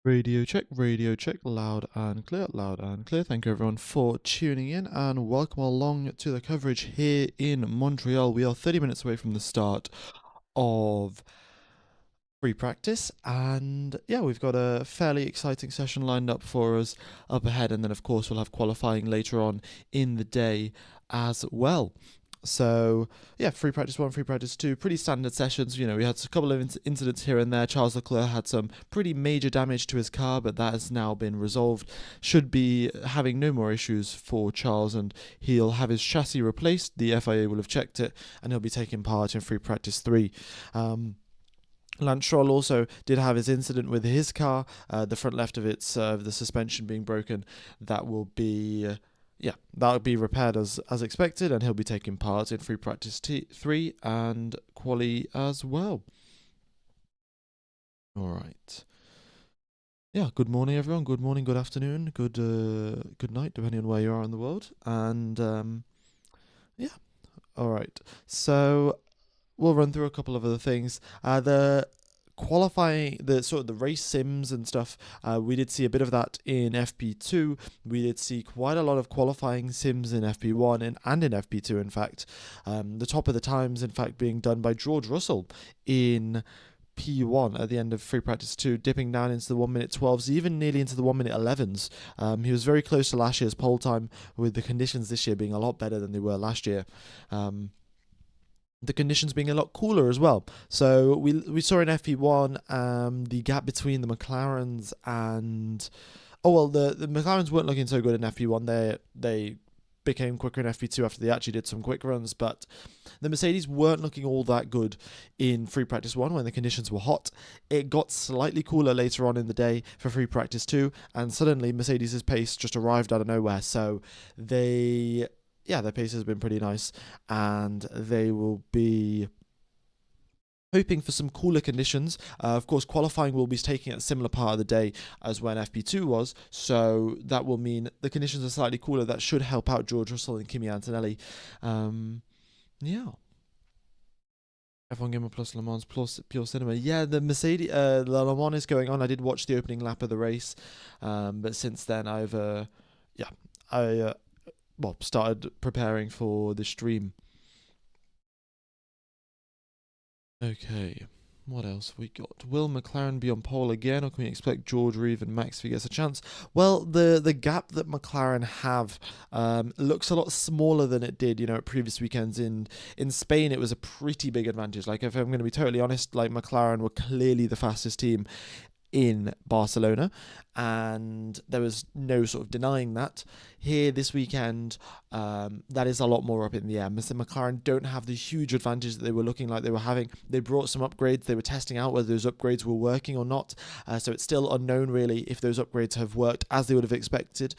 Radio check, loud and clear, loud and clear. Thank you everyone for tuning in and welcome along to the coverage here in Montreal. We are 30 minutes away from the start of free practice, and yeah, we've got a fairly exciting session lined up for us up ahead, and then of course we'll have qualifying later on in the day as well. So yeah, free practice 1, free practice 2, pretty standard sessions. You know, we had a couple of incidents here and there. Charles Leclerc had some pretty major damage to his car, but that has now been resolved. Should be having no more issues for Charles, and he'll have his chassis replaced. The FIA will have checked it, and he'll be taking part in free practice 3. Lance Stroll also did have his incident with his car, the front left of its the suspension being broken. That will be that'll be repaired as expected, and he'll be taking part in free practice 3 and quali as well. All right. Yeah, good morning everyone. Good morning, good afternoon, good night, depending on where you are in the world. And yeah, all right. So we'll run through a couple of other things. The qualifying, the race sims and stuff, we did see a bit of that in FP2. We did see quite a lot of qualifying sims in FP1 and in FP2, in fact. The top of the times, in fact, being done by George Russell in P1 at the end of free practice 2, dipping down into the 1 minute 12s, even nearly into the 1 minute 11s. He was very close to last year's pole time, with the conditions this year being a lot better than they were last year. The conditions being a lot cooler as well. So we saw in FP1 the gap between the McLarens and the McLarens weren't looking so good in FP1. They became quicker in FP2 after they actually did some quick runs, but the Mercedes weren't looking all that good in free practice 1 when the conditions were hot. It got slightly cooler later on in the day for free practice 2, and suddenly Mercedes' pace just arrived out of nowhere. So their pace has been pretty nice, and they will be hoping for some cooler conditions. Of course, qualifying will be taking a similar part of the day as when FP2 was, so that will mean the conditions are slightly cooler. That should help out George Russell and Kimi Antonelli. F1 Gamer plus Le Mans plus Pure Cinema. Yeah, the Mercedes, the Le Mans is going on. I did watch the opening lap of the race, but since then I started preparing for the stream. Okay, what else have we got? Will McLaren be on pole again, or can we expect George, Reeve and Max if he gets a chance? Well, the gap that McLaren have looks a lot smaller than it did, at previous weekends. In Spain, it was a pretty big advantage. Like, if I'm going to be totally honest, like, McLaren were clearly the fastest team in Barcelona, and there was no sort of denying that. Here this weekend, that is a lot more up in the air. Mr. McLaren don't have the huge advantage that they were looking like they were having. They brought some upgrades. They were testing out whether those upgrades were working or not, so it's still unknown really if those upgrades have worked as they would have expected.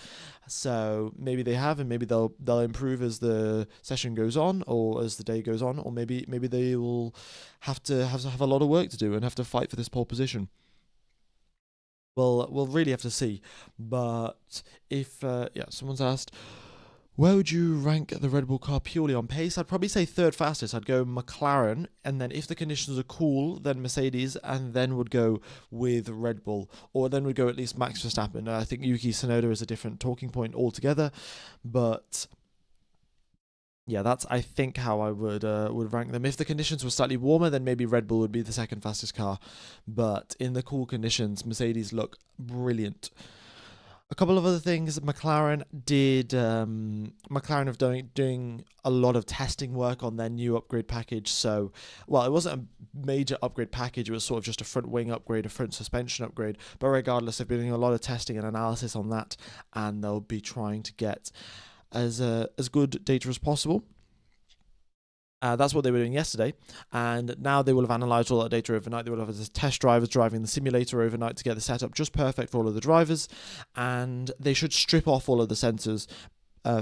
So maybe they have, and maybe they'll improve as the session goes on, or as the day goes on, or maybe they will have to have a lot of work to do and have to fight for this pole position. Well, we'll really have to see. But if, someone's asked, where would you rank the Red Bull car purely on pace? I'd probably say third fastest. I'd go McLaren, and then if the conditions are cool, then Mercedes, and then would go with Red Bull. Or then would go at least Max Verstappen. I think Yuki Tsunoda is a different talking point altogether. But yeah, that's, I think, how I would rank them. If the conditions were slightly warmer, then maybe Red Bull would be the second fastest car. But in the cool conditions, Mercedes look brilliant. A couple of other things. McLaren have doing a lot of testing work on their new upgrade package. So, well, it wasn't a major upgrade package. It was sort of just a front wing upgrade, a front suspension upgrade. But regardless, they've been doing a lot of testing and analysis on that, and they'll be trying to get as good data as possible. That's what they were doing yesterday, and now they will have analysed all that data overnight. They will have test drivers driving the simulator overnight to get the setup just perfect for all of the drivers, and they should strip off all of the sensors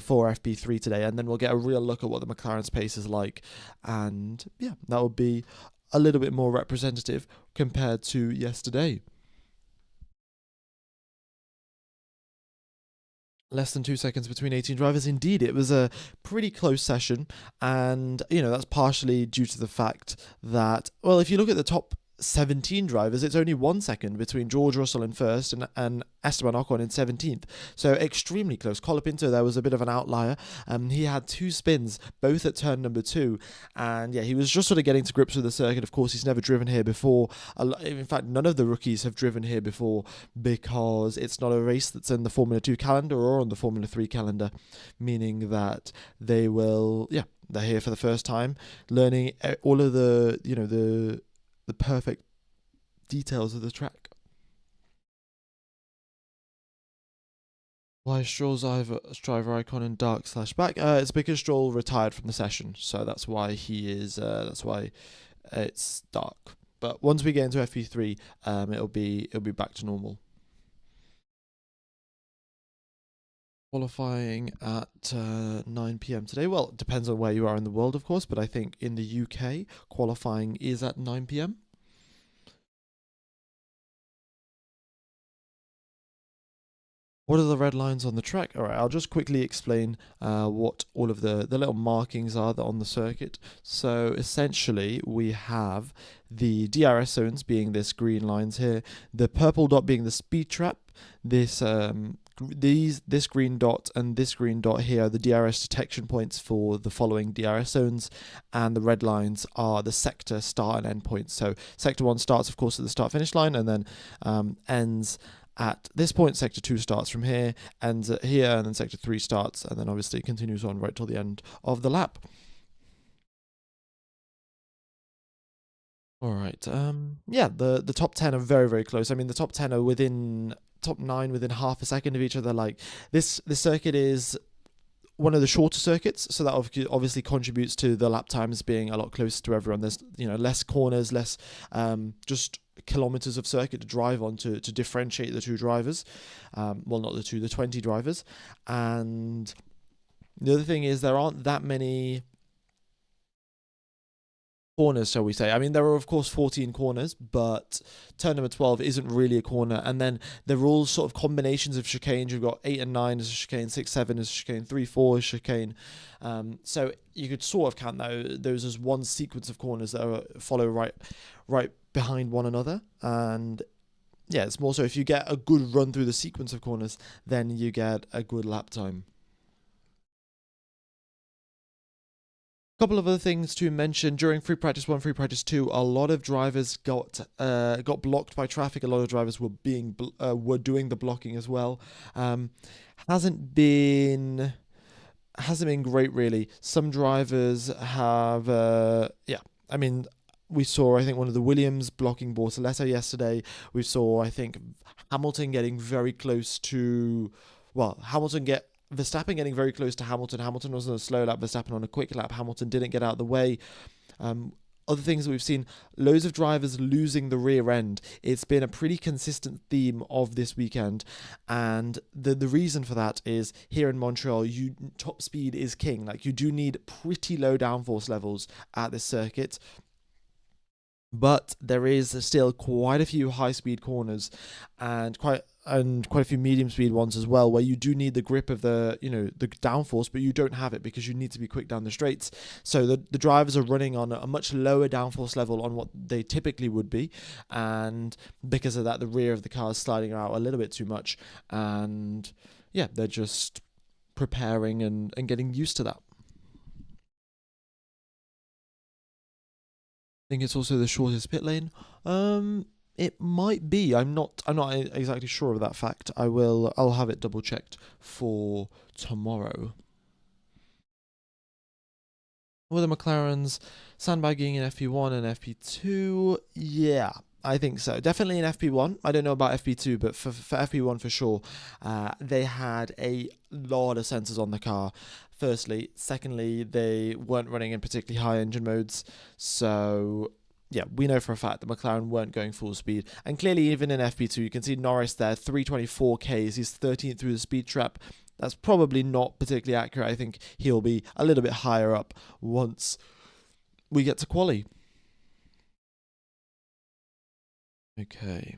for FP3 today, and then we'll get a real look at what the McLaren's pace is like, and yeah, that will be a little bit more representative compared to yesterday. Less than 2 seconds between 18 drivers. Indeed, it was a pretty close session, and that's partially due to the fact that, well, if you look at the top 17 drivers, it's only 1 second between George Russell in first and Esteban Ocon in 17th. So extremely close. Colapinto there was a bit of an outlier. He had 2 spins, both at turn number 2. And yeah, he was just sort of getting to grips with the circuit. Of course, he's never driven here before. In fact, none of the rookies have driven here before because it's not a race that's in the Formula 2 calendar or on the Formula 3 calendar, meaning that they will, yeah, they're here for the first time, learning all of the, the perfect details of the track. Why is Stroll's driver icon in dark/black? It's because Stroll retired from the session, so that's why he is. That's why it's dark. But once we get into FP3, it'll be back to normal. Qualifying at 9 p.m. today. Well, it depends on where you are in the world, of course, but I think in the UK, qualifying is at 9 p.m. What are the red lines on the track? All right, I'll just quickly explain what all of the little markings are on the circuit. So essentially, we have the DRS zones being this green lines here, the purple dot being the speed trap, this green dot and this green dot here are the DRS detection points for the following DRS zones, and the red lines are the sector start and end points. So sector 1 starts, of course, at the start-finish line and then ends at this point. Sector 2 starts from here, ends at here, and then sector 3 starts, and then obviously continues on right till the end of the lap. All right. Yeah, the top 10 are very, very close. I mean, the top 10 are top 9 within half a second of each other. Like this circuit is one of the shorter circuits, so that obviously contributes to the lap times being a lot closer to everyone. There's less corners, less just kilometers of circuit to drive on to differentiate the 2 drivers. Well, not the 20 drivers. And the other thing is there aren't that many corners, shall we say. I mean, there are of course 14 corners, but turn number 12 isn't really a corner, and then they're all sort of combinations of chicanes. You've got 8 and 9 as a chicane, 6, 7 as a chicane, 3, 4 as a chicane. So you could sort of count those as one sequence of corners that follow right behind one another. And yeah, it's more so if you get a good run through the sequence of corners, then you get a good lap time. Couple of other things to mention during free practice 1, free practice 2. A lot of drivers got blocked by traffic. A lot of drivers were doing the blocking as well. Hasn't been great really. Some drivers have I mean, we saw, I think, one of the Williams blocking Bortoleto yesterday. We saw, I think, Hamilton getting very close to, Verstappen getting very close to Hamilton. Hamilton was on a slow lap, Verstappen on a quick lap. Hamilton didn't get out of the way. Other things that we've seen, loads of drivers losing the rear end. It's been a pretty consistent theme of this weekend, and the reason for that is here in Montreal, top speed is king. Like, you do need pretty low downforce levels at this circuit, but there is still quite a few high-speed corners and quite a few medium-speed ones as well, where you do need the grip of the downforce, but you don't have it because you need to be quick down the straights. So the drivers are running on a much lower downforce level on what they typically would be, and because of that, the rear of the car is sliding out a little bit too much, and yeah, they're just preparing and getting used to that. I think it's also the shortest pit lane. It might be. I'm not exactly sure of that fact. I'll have it double checked for tomorrow. Were the McLarens sandbagging in FP1 and FP2? Yeah, I think so. Definitely in FP1. I don't know about FP2, but for FP1 for sure. They had a lot of sensors on the car. Firstly. Secondly, they weren't running in particularly high engine modes. So yeah, we know for a fact that McLaren weren't going full speed. And clearly, even in FP2, you can see Norris there, 324 Ks. He's 13th through the speed trap. That's probably not particularly accurate. I think he'll be a little bit higher up once we get to quali. Okay.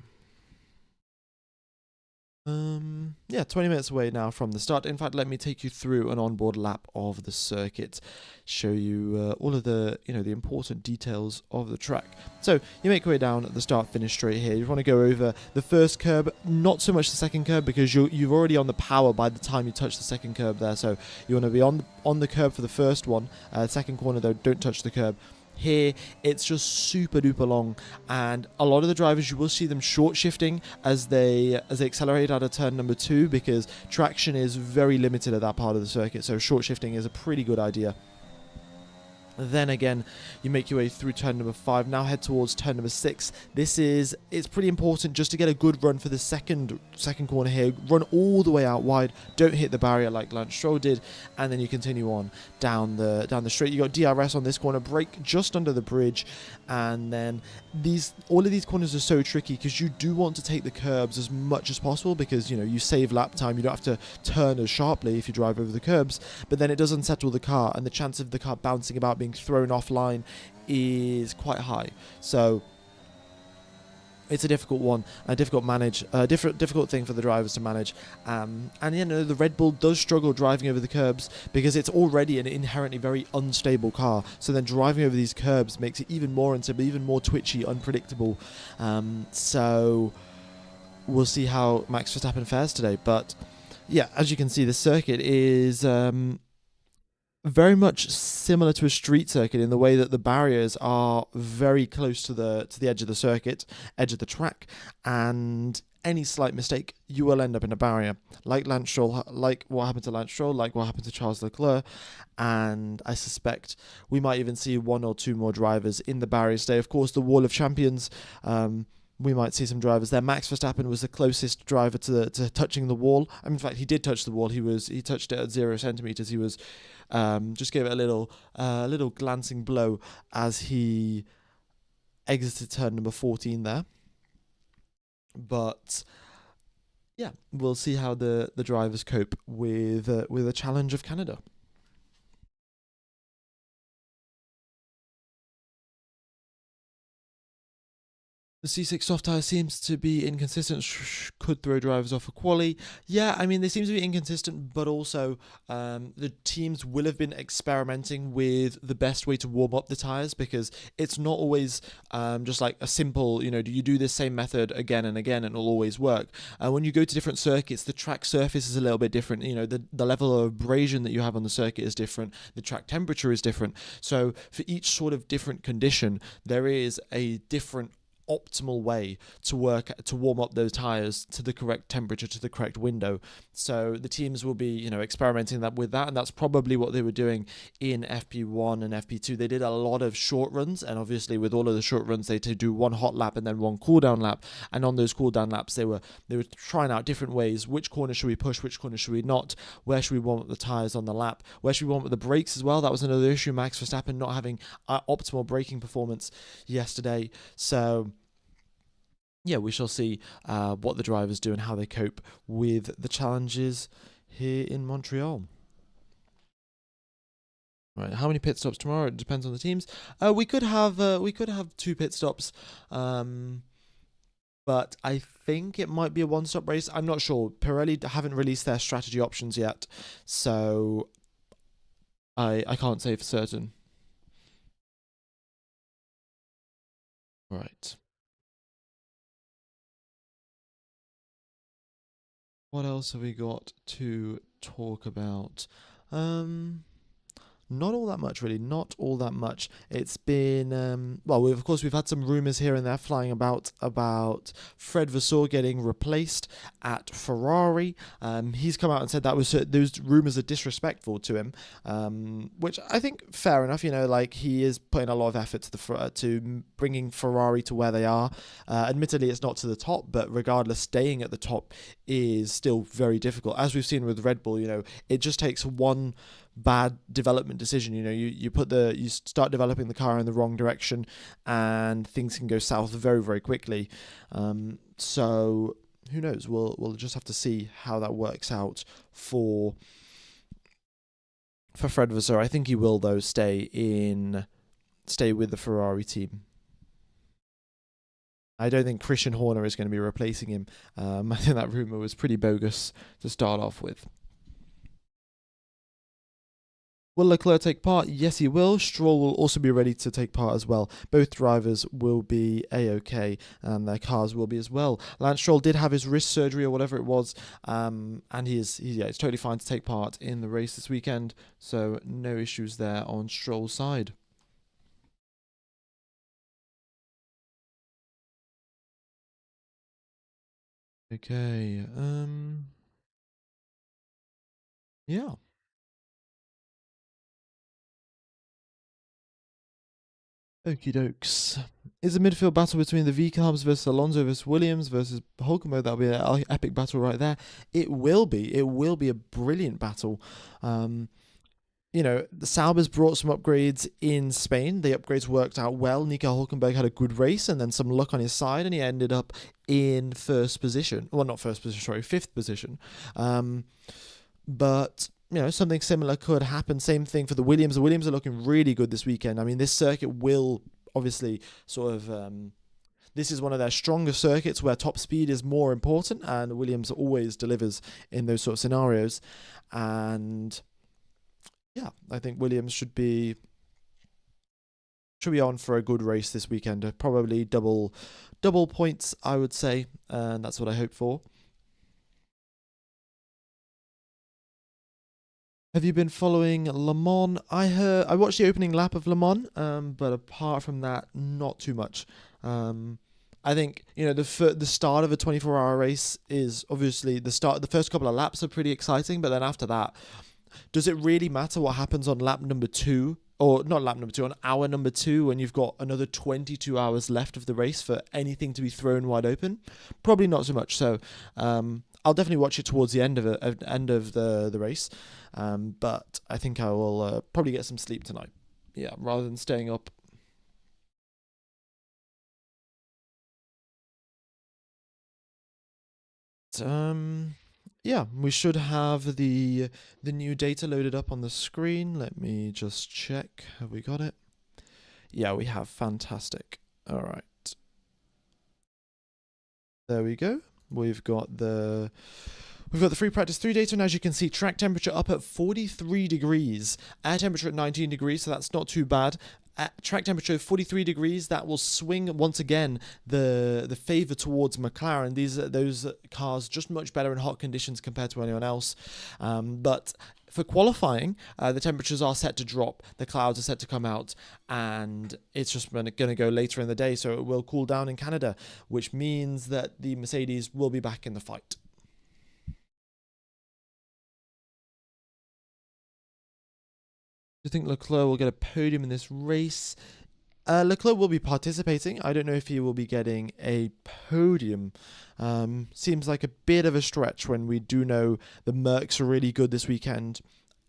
Yeah, 20 minutes away now from the start. In fact, let me take you through an onboard lap of the circuit, show you all of the, the important details of the track. So you make your way down at the start finish straight here. You want to go over the first curb, not so much the second curb, because you've already on the power by the time you touch the second curb there. So you want to be on the curb for the first one. Second corner though, don't touch the curb. Here, it's just super duper long, and a lot of the drivers, you will see them short shifting as they accelerate out of turn number 2, because traction is very limited at that part of the circuit, so short shifting is a pretty good idea. Then again, you make your way through turn number 5. Now head towards turn number 6. It's pretty important just to get a good run for the second corner here. Run all the way out wide. Don't hit the barrier like Lance Stroll did, and then you continue on down the straight. You got DRS on this corner. Brake just under the bridge, and then all of these corners are so tricky because you do want to take the curbs as much as possible, because you save lap time. You don't have to turn as sharply if you drive over the curbs, but then it does unsettle the car, and the chance of the car bouncing about, being thrown offline, is quite high. So it's a difficult one, difficult thing for the drivers to manage. And the Red Bull does struggle driving over the curbs because it's already an inherently very unstable car. So then driving over these curbs makes it even more unstable, even more twitchy, unpredictable. So we'll see how Max Verstappen fares today. But yeah, as you can see, the circuit is very much similar to a street circuit in the way that the barriers are very close to the edge of the circuit, edge of the track, and any slight mistake, you will end up in a barrier, like what happened to Lance Stroll, like what happened to Charles Leclerc, and I suspect we might even see 1 or 2 more drivers in the barriers today. Of course, the Wall of Champions, we might see some drivers there. Max Verstappen was the closest driver to touching the wall. In fact, he did touch the wall. He touched it at 0 centimeters. He was just gave it a little glancing blow as he exited turn number 14 there. But yeah, we'll see how the drivers cope with the challenge of Canada. The C6 soft tyre seems to be inconsistent, could throw drivers off a quali. Yeah, I mean, they seem to be inconsistent, but also the teams will have been experimenting with the best way to warm up the tyres, because it's not always just like a simple, do you do this same method again and again and it'll always work. When you go to different circuits, the track surface is a little bit different. The level of abrasion that you have on the circuit is different. The track temperature is different. So for each sort of different condition, there is a different optimal way to warm up those tires to the correct temperature, to the correct window. So the teams will be experimenting with that, and that's probably what they were doing in FP1 and FP2. They did a lot of short runs, and obviously with all of the short runs they do one hot lap and then one cool down lap, and on those cool down laps they were trying out different ways. Which corner should we push, which corner should we not, where should we warm up the tires on the lap, where should we warm up the brakes as well. That was another issue, Max Verstappen not having optimal braking performance yesterday. So yeah, we shall see what the drivers do and how they cope with the challenges here in Montreal. Right, how many pit stops tomorrow? It depends on the teams. We could have 2 pit stops, but I think it might be a 1-stop race. I'm not sure. Pirelli haven't released their strategy options yet, so I can't say for certain. Right. What else have we got to talk about? Not all that much, really. Not all that much. It's been we've had some rumours here and there flying about Fred Vasseur getting replaced at Ferrari. He's come out and said those rumours are disrespectful to him, which I think fair enough. He is putting a lot of effort to bringing Ferrari to where they are. Admittedly, it's not to the top, but regardless, staying at the top is still very difficult. As we've seen with Red Bull, it just takes one bad development decision. You start developing the car in the wrong direction and things can go south very, very quickly. So who knows? We'll just have to see how that works out for Fred Vasseur. I think he will though stay with the Ferrari team. I don't think Christian Horner is going to be replacing him. I think that rumour was pretty bogus to start off with. Will Leclerc take part? Yes, he will. Stroll will also be ready to take part as well. Both drivers will be A-OK, and their cars will be as well. Lance Stroll did have his wrist surgery or whatever it was, and he's totally fine to take part in the race this weekend, so no issues there on Stroll's side. Okay, yeah. Okie dokes. Is a midfield battle between the V Carbs versus Alonso versus Williams versus Hulkenberg? That'll be an epic battle right there. It will be. It will be a brilliant battle. The Saubers brought some upgrades in Spain. The upgrades worked out well. Nico Hulkenberg had a good race and then some luck on his side, and he ended up in first position. Well, not first position, sorry, fifth position. But something similar could happen. Same thing for the Williams. The Williams are looking really good this weekend. I mean, this circuit will obviously sort of... this is one of their stronger circuits where top speed is more important, and Williams always delivers in those sort of scenarios. And yeah, I think Williams should be on for a good race this weekend. Probably double points, I would say, and that's what I hope for. Have you been following Le Mans? I watched the opening lap of Le Mans, but apart from that, not too much. I think the start of a 24-hour race is obviously the start. The first couple of laps are pretty exciting, but then after that, does it really matter what happens on lap number 2? Or not lap number 2, on hour number 2, when you've got another 22 hours left of the race for anything to be thrown wide open? Probably not so much. So I'll definitely watch it towards the end of the race. But I think I will probably get some sleep tonight. Yeah, rather than staying up. Yeah, we should have the new data loaded up on the screen. Let me just check. Have we got it? Yeah, we have. Fantastic. All right. There we go. We've got the free practice 3 data, and as you can see, track temperature up at 43 degrees, air temperature at 19 degrees, so that's not too bad. At track temperature of 43 degrees, that will swing once again the favour towards McLaren. Those cars just much better in hot conditions compared to anyone else. But for qualifying, the temperatures are set to drop, the clouds are set to come out, and it's just going to go later in the day, so it will cool down in Canada, which means that the Mercedes will be back in the fight. Do you think Leclerc will get a podium in this race? Leclerc will be participating. I don't know if he will be getting a podium. Seems like a bit of a stretch when we do know the Mercs are really good this weekend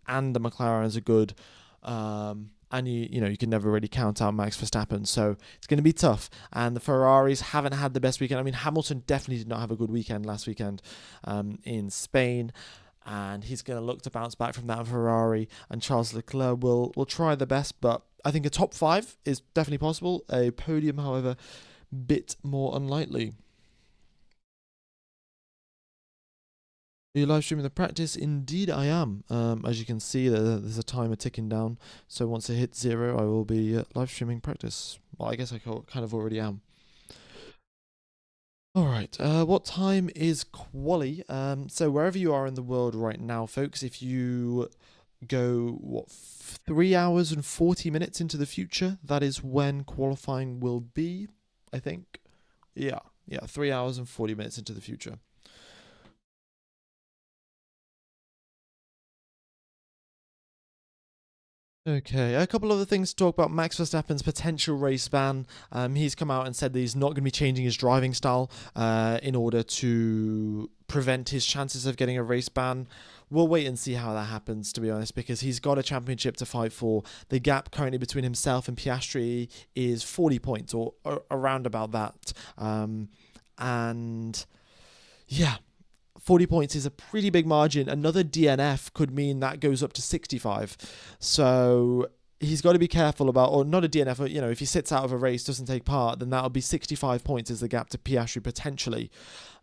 and the McLarens are good. And you can never really count out Max Verstappen, so it's going to be tough. And the Ferraris haven't had the best weekend. I mean, Hamilton definitely did not have a good weekend last weekend in Spain. And he's going to look to bounce back from that Ferrari, and Charles Leclerc will try the best, but I think a top 5 is definitely possible. A podium, however, bit more unlikely. Are you live streaming the practice? Indeed, I am. As you can see, there's a timer ticking down, so once it hits 0, I will be live streaming practice. Well, I guess I kind of already am. Alright, what time is quali? So wherever you are in the world right now, folks, if you go, 3 hours and 40 minutes into the future, that is when qualifying will be, I think. Yeah, 3 hours and 40 minutes into the future. Okay, a couple other things to talk about. Max Verstappen's potential race ban. He's come out and said that he's not going to be changing his driving style in order to prevent his chances of getting a race ban. We'll wait and see how that happens, to be honest, because he's got a championship to fight for. The gap currently between himself and Piastri is 40 points, or around about that. And yeah, 40 points is a pretty big margin. Another DNF could mean that goes up to 65. So he's got to be careful about, or not a DNF, you know, if he sits out of a race, doesn't take part, then that'll be 65 points is the gap to Piastri potentially.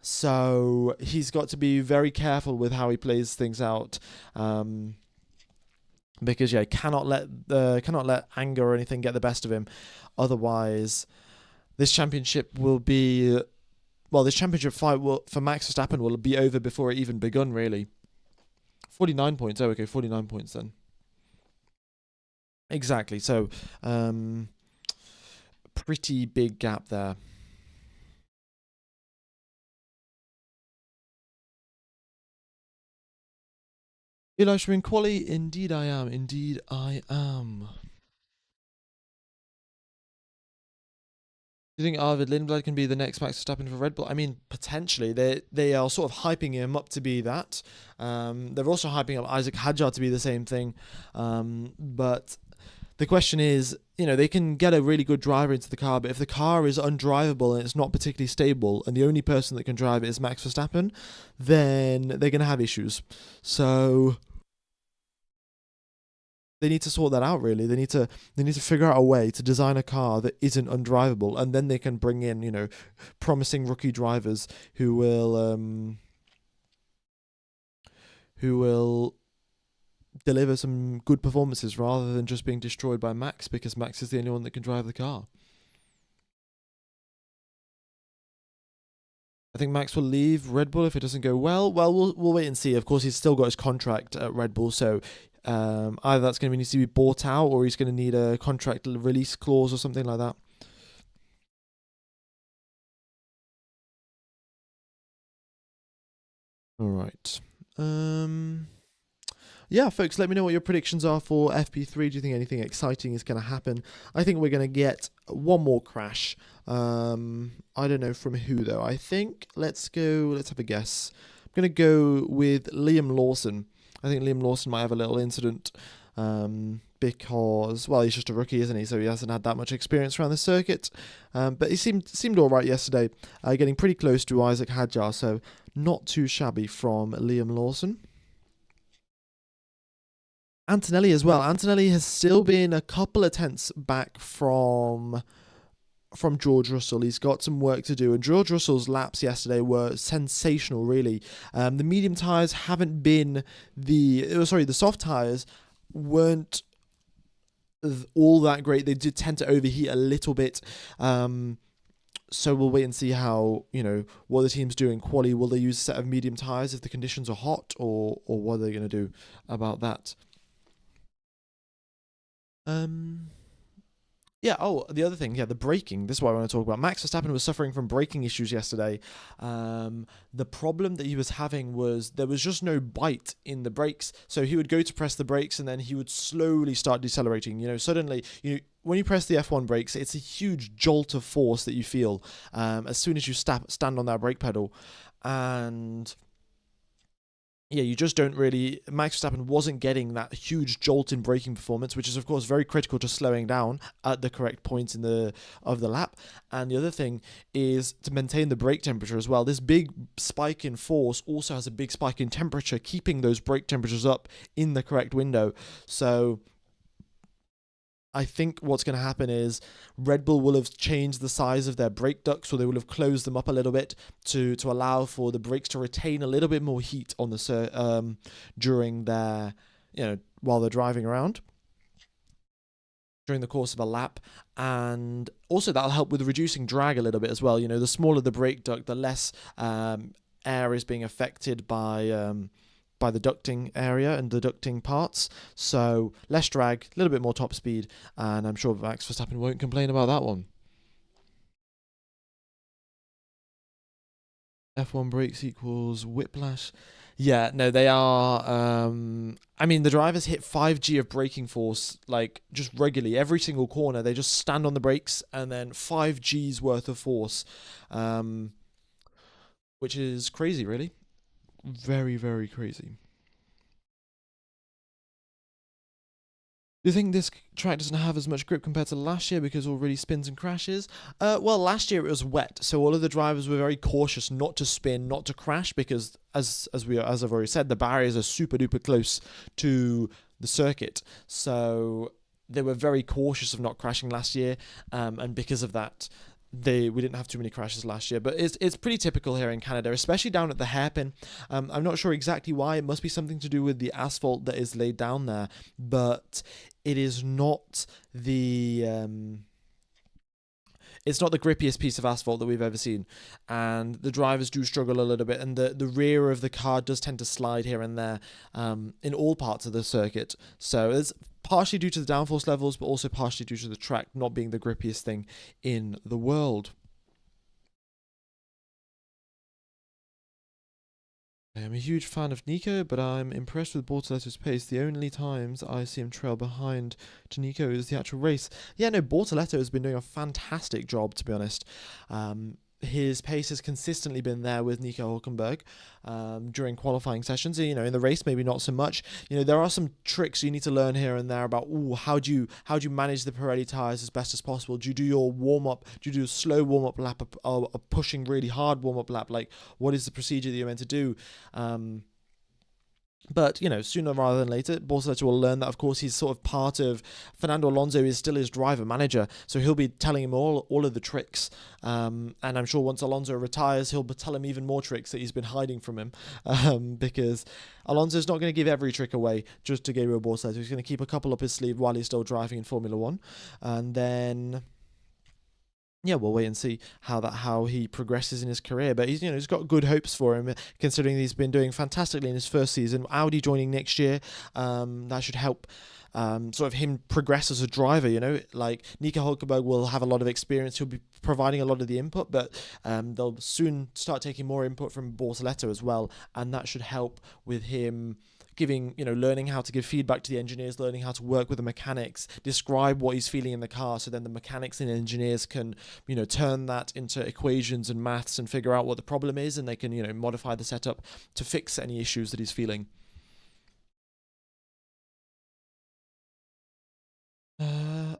So he's got to be very careful with how he plays things out. Because yeah, cannot let anger or anything get the best of him. Otherwise, this championship will be, well, this championship fight for Max Verstappen will be over before it even begun, really. 49 points. Oh, okay, 49 points then. Exactly. So, pretty big gap there. Eli, in quali? Indeed I am. Indeed I am. Do you think Arvid Lindblad can be the next Max Verstappen for Red Bull? I mean, potentially. They are sort of hyping him up to be that. They're also hyping up Isaac Hadjar to be the same thing. But the question is, you know, they can get a really good driver into the car, but if the car is undrivable and it's not particularly stable, and the only person that can drive it is Max Verstappen, then they're going to have issues. So they need to sort that out, really. They need to figure out a way to design a car that isn't undrivable, and then they can bring in, you know, promising rookie drivers who will deliver some good performances rather than just being destroyed by Max, because Max is the only one that can drive the car. I think Max will leave Red Bull if it doesn't go well. Well, we'll wait and see. Of course, he's still got his contract at Red Bull, so either that's going to need to be bought out, or he's going to need a contract release clause or something like that. All right. Yeah, folks, let me know what your predictions are for FP3. Do you think anything exciting is going to happen? I think we're going to get one more crash. I don't know from who, though. I think, let's have a guess. I'm going to go with Liam Lawson. I think Liam Lawson might have a little incident because, well, he's just a rookie, isn't he? So he hasn't had that much experience around the circuit. But he seemed all right yesterday, getting pretty close to Isaac Hadjar, so not too shabby from Liam Lawson. Antonelli as well. Antonelli has still been a couple of tenths back from George Russell. He's got some work to do, and George Russell's laps yesterday were sensational, really. The medium tyres haven't been the soft tyres weren't all that great. They did tend to overheat a little bit. So we'll wait and see how, you know, what the team's doing. Quali, will they use a set of medium tyres if the conditions are hot, or what are they going to do about that? Yeah, oh, the other thing, yeah, the braking. This is what I want to talk about. Max Verstappen was suffering from braking issues yesterday. The problem that he was having was there was just no bite in the brakes. So he would go to press the brakes and then he would slowly start decelerating. You know, suddenly, when you press the F1 brakes, it's a huge jolt of force that you feel as soon as you stand on that brake pedal. And yeah, you just don't really. Max Verstappen wasn't getting that huge jolt in braking performance, which is of course very critical to slowing down at the correct points of the lap. And the other thing is to maintain the brake temperature as well. This big spike in force also has a big spike in temperature, keeping those brake temperatures up in the correct window. So I think what's going to happen is Red Bull will have changed the size of their brake ducts, or they will have closed them up a little bit to allow for the brakes to retain a little bit more heat on the during their, while they're driving around during the course of a lap. And also that'll help with reducing drag a little bit as well. You know, the smaller the brake duct, the less air is being affected by the ducting area and the ducting parts, so less drag, a little bit more top speed, and I'm sure Max Verstappen won't complain about that one. F1 brakes equals whiplash. Yeah, no, they are. I mean, the drivers hit 5G of braking force, like, just regularly. Every single corner, they just stand on the brakes and then 5G's worth of force, which is crazy, really. Very, very crazy. Do you think this track doesn't have as much grip compared to last year because it already spins and crashes? Well, last year it was wet, so all of the drivers were very cautious not to spin, not to crash, because as I've already said, the barriers are super duper close to the circuit. So they were very cautious of not crashing last year, and because of that, we didn't have too many crashes last year. But it's pretty typical here in Canada, especially down at the hairpin. I'm not sure exactly why. It must be something to do with the asphalt that is laid down there, but it is not the it's not the grippiest piece of asphalt that we've ever seen, and the drivers do struggle a little bit, and the rear of the car does tend to slide here and there in all parts of the circuit. So it's partially due to the downforce levels, but also partially due to the track not being the grippiest thing in the world. I'm a huge fan of Nico, but I'm impressed with Bortoletto's pace. The only times I see him trail behind to Nico is the actual race. Yeah, no, Bortoletto has been doing a fantastic job, to be honest. His pace has consistently been there with Nico Hülkenberg during qualifying sessions. You know, in the race, maybe not so much. You know, there are some tricks you need to learn here and there about how do you manage the Pirelli tires as best as possible. Do you do your warm up? Do you do a slow warm up lap, a pushing really hard warm up lap? Like, what is the procedure that you're meant to do? But, you know, sooner rather than later, Bortoletto will learn that, of course, he's sort of part of... Fernando Alonso is still his driver manager, so he'll be telling him all of the tricks. And I'm sure once Alonso retires, he'll tell him even more tricks that he's been hiding from him. Because Alonso's not going to give every trick away just to Gabriel Bortoletto. He's going to keep a couple up his sleeve while he's still driving in Formula 1. And then... yeah, we'll wait and see how he progresses in his career. But he's got good hopes for him, considering he's been doing fantastically in his first season. Audi joining next year, that should help sort of him progress as a driver. You know, like Nico Hülkenberg will have a lot of experience. He'll be providing a lot of the input, but they'll soon start taking more input from Bortoletto as well, and that should help with him learning how to give feedback to the engineers, learning how to work with the mechanics, describe what he's feeling in the car, so then the mechanics and engineers can, turn that into equations and maths and figure out what the problem is, and they can, modify the setup to fix any issues that he's feeling.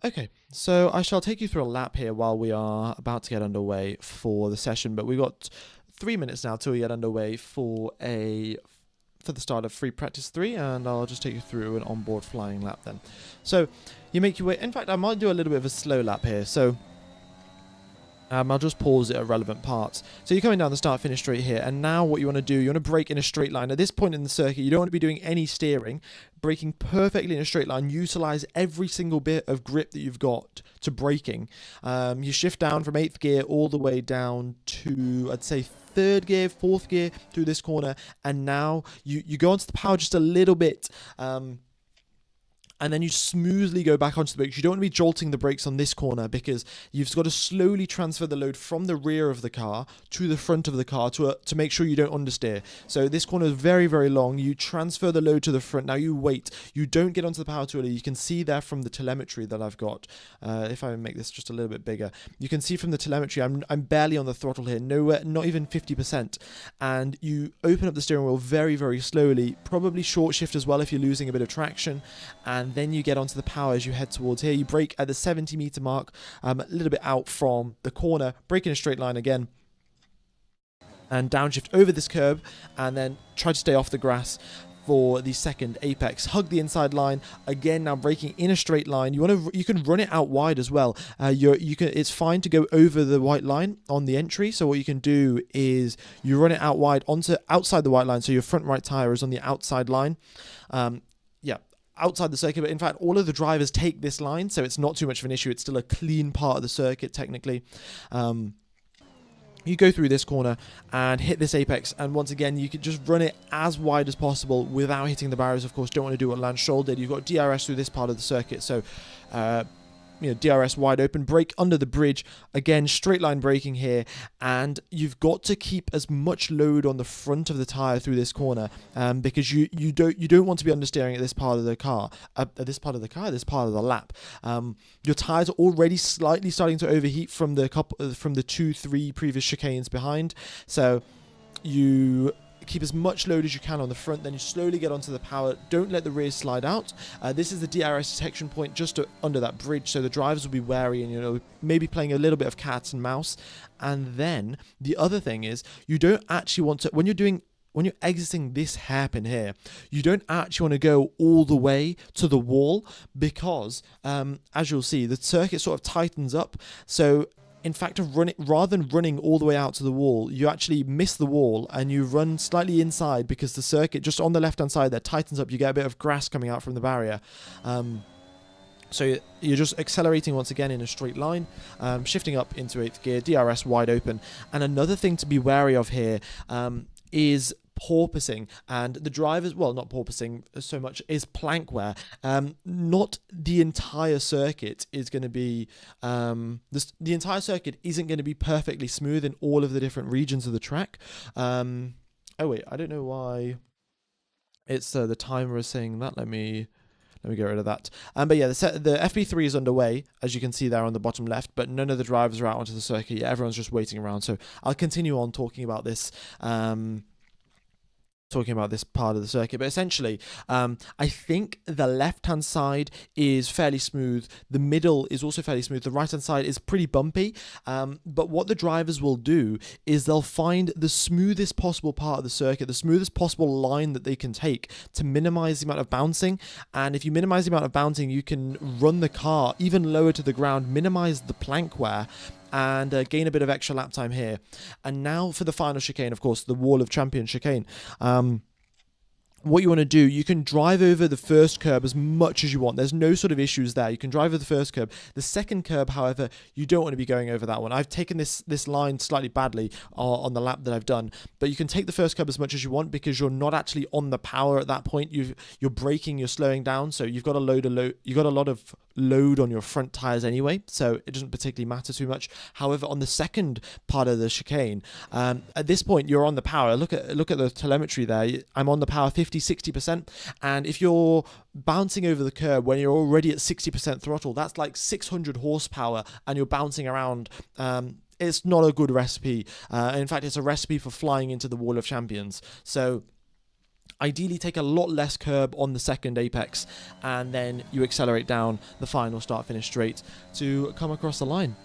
Okay, so I shall take you through a lap here while we are about to get underway for the session, but we've got 3 minutes now till we get underway for the start of free practice 3, and I'll just take you through an onboard flying lap then. So you make your way. In fact, I might do a little bit of a slow lap here, so I'll just pause it at relevant parts. So you're coming down the start-finish straight here, and now what you want to do, you want to brake in a straight line. At this point in the circuit, you don't want to be doing any steering. Braking perfectly in a straight line, utilize every single bit of grip that you've got to braking. You shift down from 8th gear all the way down to, I'd say, 3rd gear, 4th gear through this corner, and now you go onto the power just a little bit, and then you smoothly go back onto the brakes. You don't want to be jolting the brakes on this corner, because you've got to slowly transfer the load from the rear of the car to the front of the car to make sure you don't understeer. So this corner is very, very long. You transfer the load to the front. Now you wait. You don't get onto the power too early. You can see there from the telemetry that I've got. If I make this just a little bit bigger, you can see from the telemetry I'm barely on the throttle here, nowhere, not even 50%. And you open up the steering wheel very, very slowly, probably short shift as well if you're losing a bit of traction, and then you get onto the power as you head towards here. You brake at the 70 meter mark, a little bit out from the corner, brake in a straight line again, and downshift over this curb, and then try to stay off the grass for the second apex. Hug the inside line again. Now braking in a straight line. You can run it out wide as well. It's fine to go over the white line on the entry. So what you can do is you run it out wide outside the white line. So your front right tire is on the outside line. Outside the circuit, but in fact all of the drivers take this line, so it's not too much of an issue. It's still a clean part of the circuit technically. You go through this corner and hit this apex, and once again you can just run it as wide as possible without hitting the barriers. Of course, don't want to do what Lance Stroll did. You've got DRS through this part of the circuit, so DRS wide open, brake under the bridge, again straight line braking here, and you've got to keep as much load on the front of the tire through this corner, because you don't want to be understeering at this part of the car, this part of the lap. Your tires are already slightly starting to overheat from the 2-3 previous chicanes behind, so you keep as much load as you can on the front, then you slowly get onto the power. Don't let the rear slide out. This is the DRS detection point just under that bridge, so the drivers will be wary and maybe playing a little bit of cat and mouse. And then the other thing is, you don't actually want to, when you're doing when you're exiting this hairpin here, you don't actually want to go all the way to the wall because, as you'll see, the circuit sort of tightens up. So in fact, rather than running all the way out to the wall, you actually miss the wall and you run slightly inside because the circuit just on the left-hand side there tightens up. You get a bit of grass coming out from the barrier. So you're just accelerating once again in a straight line, shifting up into 8th gear, DRS wide open. And another thing to be wary of here is porpoising, and the drivers, well, not porpoising so much, is plank wear. Not the entire circuit is going to be the entire circuit isn't going to be perfectly smooth in all of the different regions of the track. Oh wait, I don't know why it's the timer is saying that. Let me get rid of that. But yeah, the FP3 is underway, as you can see there on the bottom left, but none of the drivers are out onto the circuit yet. Everyone's just waiting around. So I'll continue on talking about this part of the circuit. But essentially, I think the left-hand side is fairly smooth. The middle is also fairly smooth. The right-hand side is pretty bumpy. But what the drivers will do is they'll find the smoothest possible part of the circuit, the smoothest possible line that they can take to minimize the amount of bouncing. And if you minimize the amount of bouncing, you can run the car even lower to the ground, minimize the plank wear, and gain a bit of extra lap time here. And now for the final chicane, of course, the Wall of Champions chicane. What you want to do, you can drive over the first curb as much as you want. There's no sort of issues there. You can drive over the first curb. The second curb, however, you don't want to be going over that one. I've taken this line slightly badly on the lap that I've done, but you can take the first curb as much as you want because you're not actually on the power at that point. You're braking, you're slowing down, so you've got a lot of load on your front tires anyway, so it doesn't particularly matter too much. However, on the second part of the chicane, at this point you're on the power. Look at the telemetry there. I'm on the power 50-60%, and if you're bouncing over the curb when you're already at 60% throttle, that's like 600 horsepower, and you're bouncing around. It's not a good recipe. In fact, it's a recipe for flying into the Wall of Champions. So ideally take a lot less curb on the second apex, and then you accelerate down the final start-finish straight to come across the line.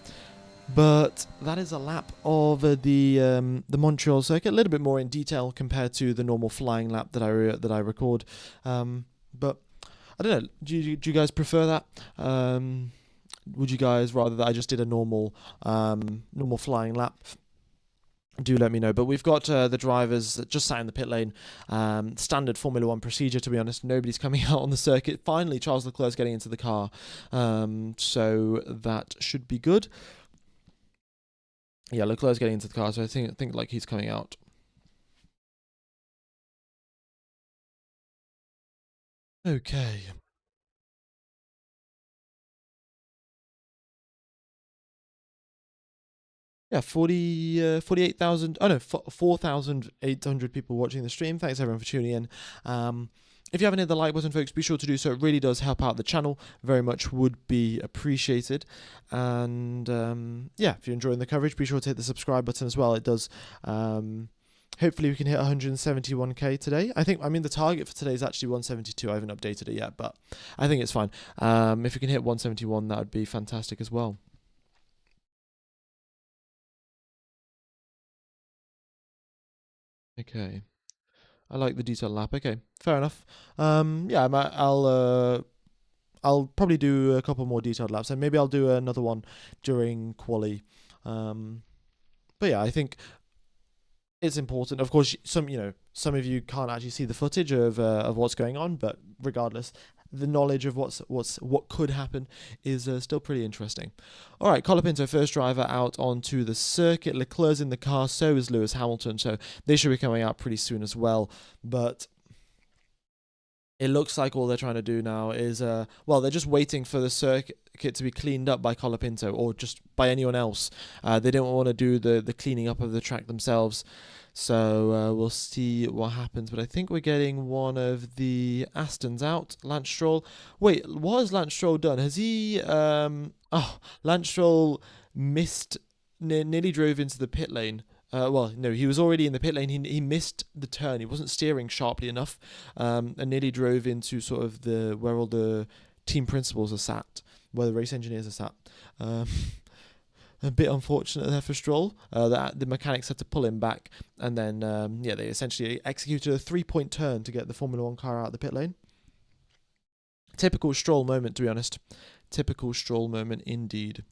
But that is a lap of the Montreal circuit, a little bit more in detail compared to the normal flying lap that I record. But I don't know. Do you guys prefer that? Would you guys rather that I just did a normal flying lap? Do let me know. But we've got the drivers just sat in the pit lane. Standard Formula 1 procedure, to be honest. Nobody's coming out on the circuit. Finally, Charles Leclerc's getting into the car. So that should be good. Yeah, Leclerc's getting into the car, so I think like he's coming out. Okay. Yeah, 48,000, 4,800 people watching the stream. Thanks everyone for tuning in. If you haven't hit the like button, folks, be sure to do so. It really does help out the channel. Very much would be appreciated. And yeah, if you're enjoying the coverage, be sure to hit the subscribe button as well. It does. Hopefully we can hit 171k today. I mean, the target for today is actually 172. I haven't updated it yet, but I think it's fine. If we can hit 171, that would be fantastic as well. Okay, I like the detailed lap. Okay, fair enough. Yeah, I'll probably do a couple more detailed laps, and maybe I'll do another one during quali. But yeah, I think it's important. Of course, some of you can't actually see the footage of what's going on, but regardless, the knowledge of what could happen is still pretty interesting. All right, Colapinto, first driver out onto the circuit. Leclerc's in the car, so is Lewis Hamilton, so they should be coming out pretty soon as well. But it looks like all they're trying to do now is, they're just waiting for the circuit to be cleaned up by Colapinto or just by anyone else. They don't want to do the cleaning up of the track themselves. So we'll see what happens. But I think we're getting one of the Astons out. Lance Stroll. Wait, what has Lance Stroll done? Has he... Lance Stroll missed... nearly drove into the pit lane. No, he was already in the pit lane. He missed the turn. He wasn't steering sharply enough, and nearly drove into sort of where all the team principals are sat, where the race engineers are sat. a bit unfortunate there for Stroll. The mechanics had to pull him back, and then yeah, they essentially executed a 3-point turn to get the Formula One car out of the pit lane. Typical Stroll moment, to be honest. Typical Stroll moment indeed.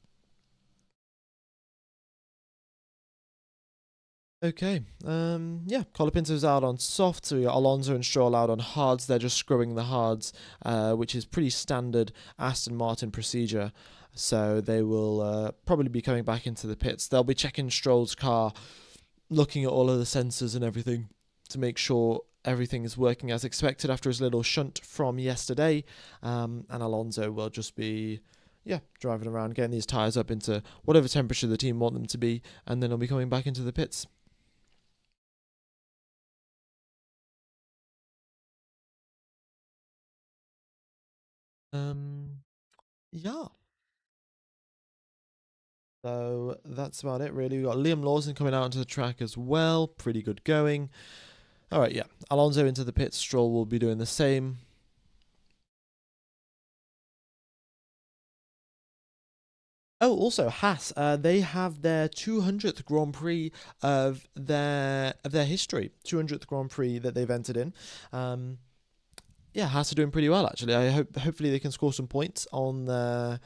Okay, yeah, Colapinto's out on soft, so we got Alonso and Stroll out on hards. They're just scrubbing the hards, which is pretty standard Aston Martin procedure. So they will probably be coming back into the pits. They'll be checking Stroll's car, looking at all of the sensors and everything to make sure everything is working as expected after his little shunt from yesterday. And Alonso will just be, yeah, driving around, getting these tyres up into whatever temperature the team want them to be, and then he'll be coming back into the pits. Yeah. So that's about it, really. We've got Liam Lawson coming out onto the track as well. Pretty good going. All right, yeah. Alonso into the pits. Stroll will be doing the same. Oh, also Haas. They have their 200th Grand Prix of their history. 200th Grand Prix that they've entered in. Yeah, Haas are doing pretty well actually. Hopefully they can score some points on their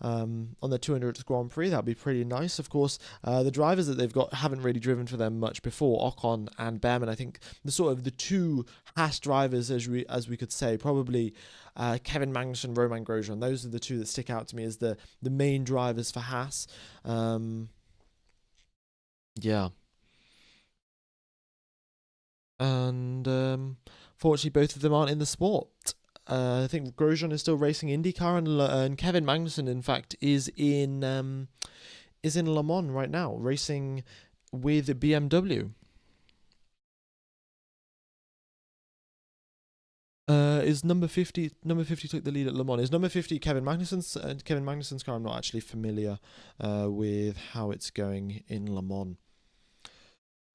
200th Grand Prix. That'd be pretty nice. Of course, the drivers that they've got haven't really driven for them much before. Ocon and Behrman. I think the two Haas drivers, as we could say, probably Kevin Magnussen, Romain Grosjean. Those are the two that stick out to me as the main drivers for Haas. Yeah. And fortunately, both of them aren't in the sport. I think Grosjean is still racing IndyCar, and Kevin Magnussen, in fact, is in Le Mans right now, racing with BMW. Is number 50 took the lead at Le Mans? Is number 50 Kevin Magnussen's car? I'm not actually familiar with how it's going in Le Mans.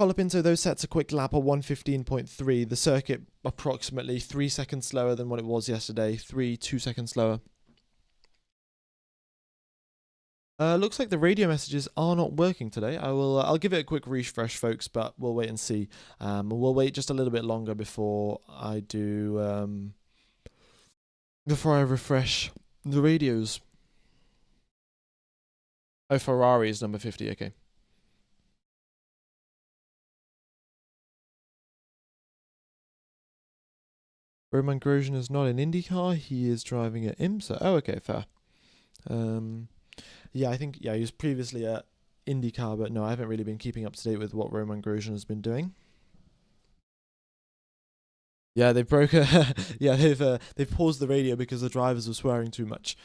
Colapinto, those sets a quick lap of 1:15.3. The circuit approximately 3 seconds slower than what it was yesterday. 2 seconds slower. Looks like the radio messages are not working today. I'll give it a quick refresh, folks, but we'll wait and see. We'll wait just a little bit longer before I do before I refresh the radios. Oh, Ferrari is number 50. Okay. Romain Grosjean is not in IndyCar. He is driving at IMSA. Oh, okay, fair. Yeah, I think he was previously at IndyCar, but no, I haven't really been keeping up to date with what Romain Grosjean has been doing. Yeah, they've they've paused the radio because the drivers were swearing too much.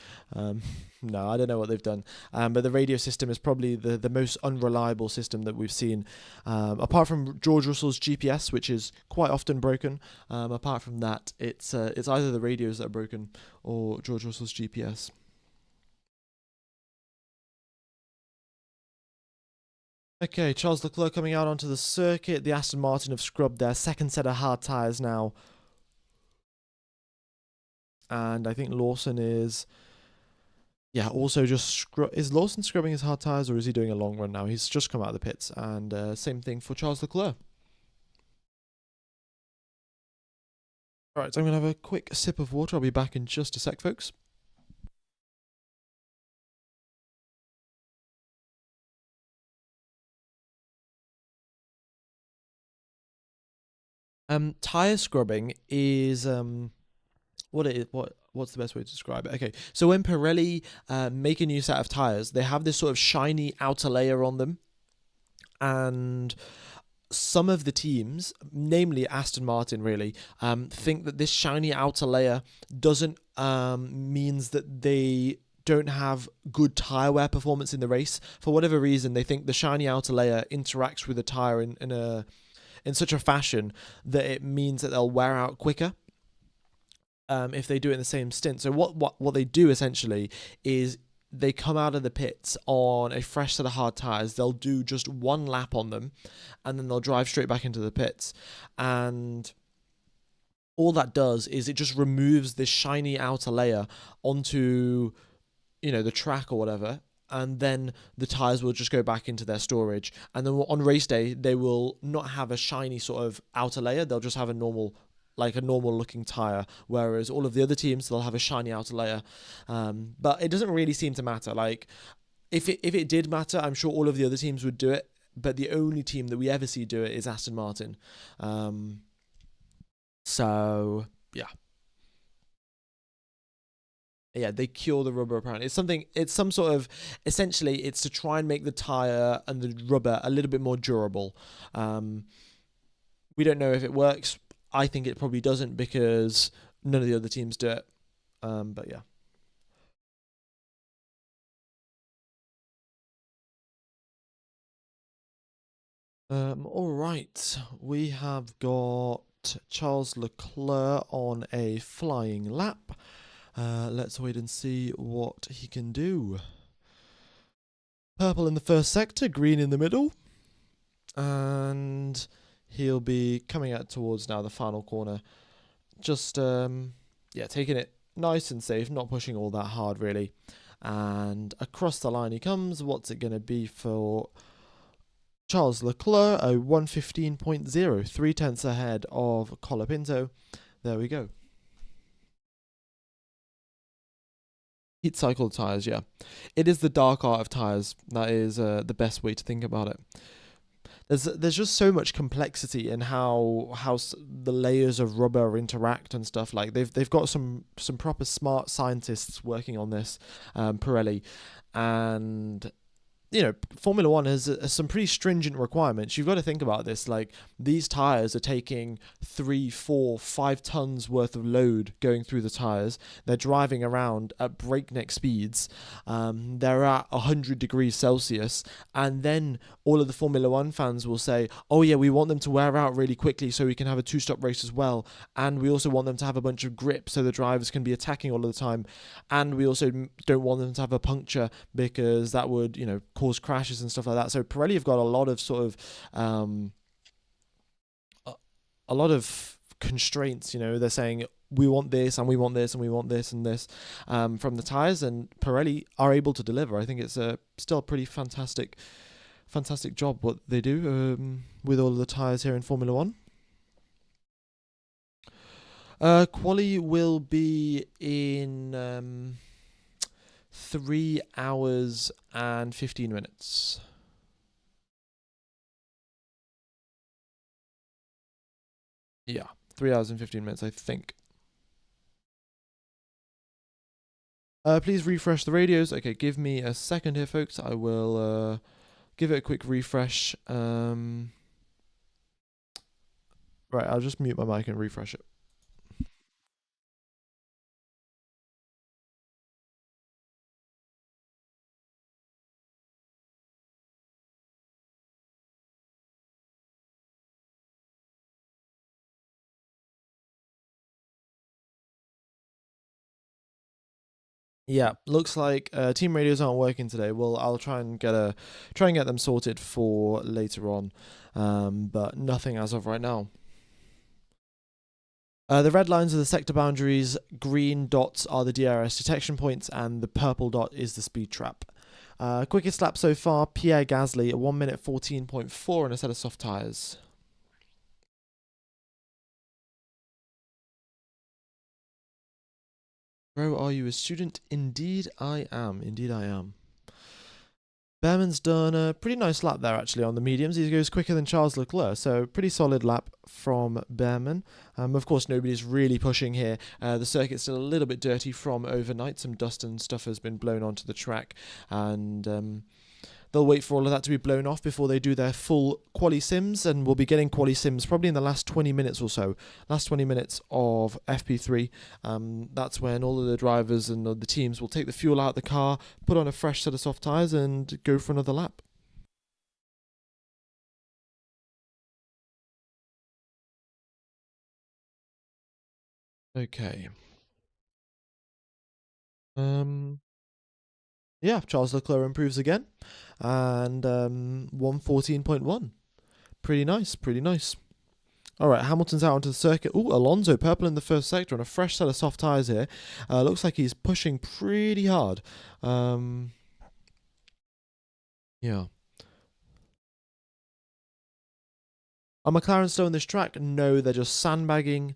No, I don't know what they've done. But the radio system is probably the most unreliable system that we've seen, apart from George Russell's GPS, which is quite often broken. Apart from that, it's either the radios that are broken or George Russell's GPS. Okay, Charles Leclerc coming out onto the circuit. The Aston Martin have scrubbed their second set of hard tyres now. And I think Lawson is... Yeah, also just... Is Lawson scrubbing his hard tyres, or is he doing a long run now? He's just come out of the pits. And same thing for Charles Leclerc. Alright, so I'm going to have a quick sip of water. I'll be back in just a sec, folks. Tire scrubbing is what's the best way to describe it? Okay, so when Pirelli make a new set of tires, they have this sort of shiny outer layer on them, and some of the teams, namely Aston Martin, really think that this shiny outer layer doesn't means that they don't have good tire wear performance in the race. For whatever reason, they think the shiny outer layer interacts with the tire in such a fashion that it means that they'll wear out quicker if they do it in the same stint. So what they do essentially is they come out of the pits on a fresh set of hard tyres. They'll do just one lap on them, and then they'll drive straight back into the pits. And all that does is it just removes this shiny outer layer onto, the track or whatever, and then the tires will just go back into their storage. And then on race day, they will not have a shiny sort of outer layer. They'll just have a normal looking tire, whereas all of the other teams, they'll have a shiny outer layer. But it doesn't really seem to matter. Like, if it did matter, I'm sure all of the other teams would do it. But the only team that we ever see do it is Aston Martin. So yeah. Yeah, they cure the rubber apparently. It's some sort of, essentially, it's to try and make the tire and the rubber a little bit more durable. We don't know if it works. I think it probably doesn't because none of the other teams do it. But yeah. All right, we have got Charles Leclerc on a flying lap. Let's wait and see what he can do. Purple in the first sector, green in the middle. And he'll be coming out towards now the final corner. Just, taking it nice and safe, not pushing all that hard really. And across the line he comes. What's it going to be for Charles Leclerc? A 1:15.0, 0.3 ahead of Colapinto. There we go. Heat cycle tyres, yeah. It is the dark art of tyres. That is the best way to think about it. There's just so much complexity in how the layers of rubber interact and stuff. Like they've got some proper smart scientists working on this, Pirelli, and Formula One has some pretty stringent requirements. You've got to think about this. Like, these tires are taking 3, 4, 5 tons worth of load going through the tires. They're driving around at breakneck speeds. They're at 100 degrees Celsius. And then all of the Formula One fans will say, oh yeah, we want them to wear out really quickly so we can have a 2-stop race as well. And we also want them to have a bunch of grip so the drivers can be attacking all of the time. And we also don't want them to have a puncture because that would, cause crashes and stuff like that. So Pirelli have got a lot of sort of a lot of constraints. They're saying we want this and we want this and we want this and this from the tires, and Pirelli are able to deliver. I think it's still a pretty fantastic job what they do with all of the tires here in Formula One. Quali will be in 3 hours and 15 minutes. Yeah, 3 hours and 15 minutes, I think. Please refresh the radios. Okay, give me a second here, folks. I will give it a quick refresh. Right, I'll just mute my mic and refresh it. Yeah, looks like team radios aren't working today. Well, I'll try and get them sorted for later on, but nothing as of right now. The red lines are the sector boundaries, green dots are the DRS detection points, and the purple dot is the speed trap. Quickest lap so far, Pierre Gasly at 1 minute 14.4 on a set of soft tyres. Bro, are you a student? Indeed I am. Indeed I am. Behrman's done a pretty nice lap there, actually, on the mediums. He goes quicker than Charles Leclerc, so pretty solid lap from Behrman. Of course, nobody's really pushing here. The circuit's still a little bit dirty from overnight. Some dust and stuff has been blown onto the track, and they'll wait for all of that to be blown off before they do their full quali sims, and we'll be getting quali sims probably in the last 20 minutes or so. Last 20 minutes of FP3. That's when all of the drivers and the teams will take the fuel out of the car, put on a fresh set of soft tyres, and go for another lap. Okay. Yeah, Charles Leclerc improves again, and 1:14.1. Pretty nice, pretty nice. All right, Hamilton's out onto the circuit. Oh, Alonso, purple in the first sector on a fresh set of soft tyres here. Looks like he's pushing pretty hard. Yeah. Are McLaren still in this track? No, they're just sandbagging.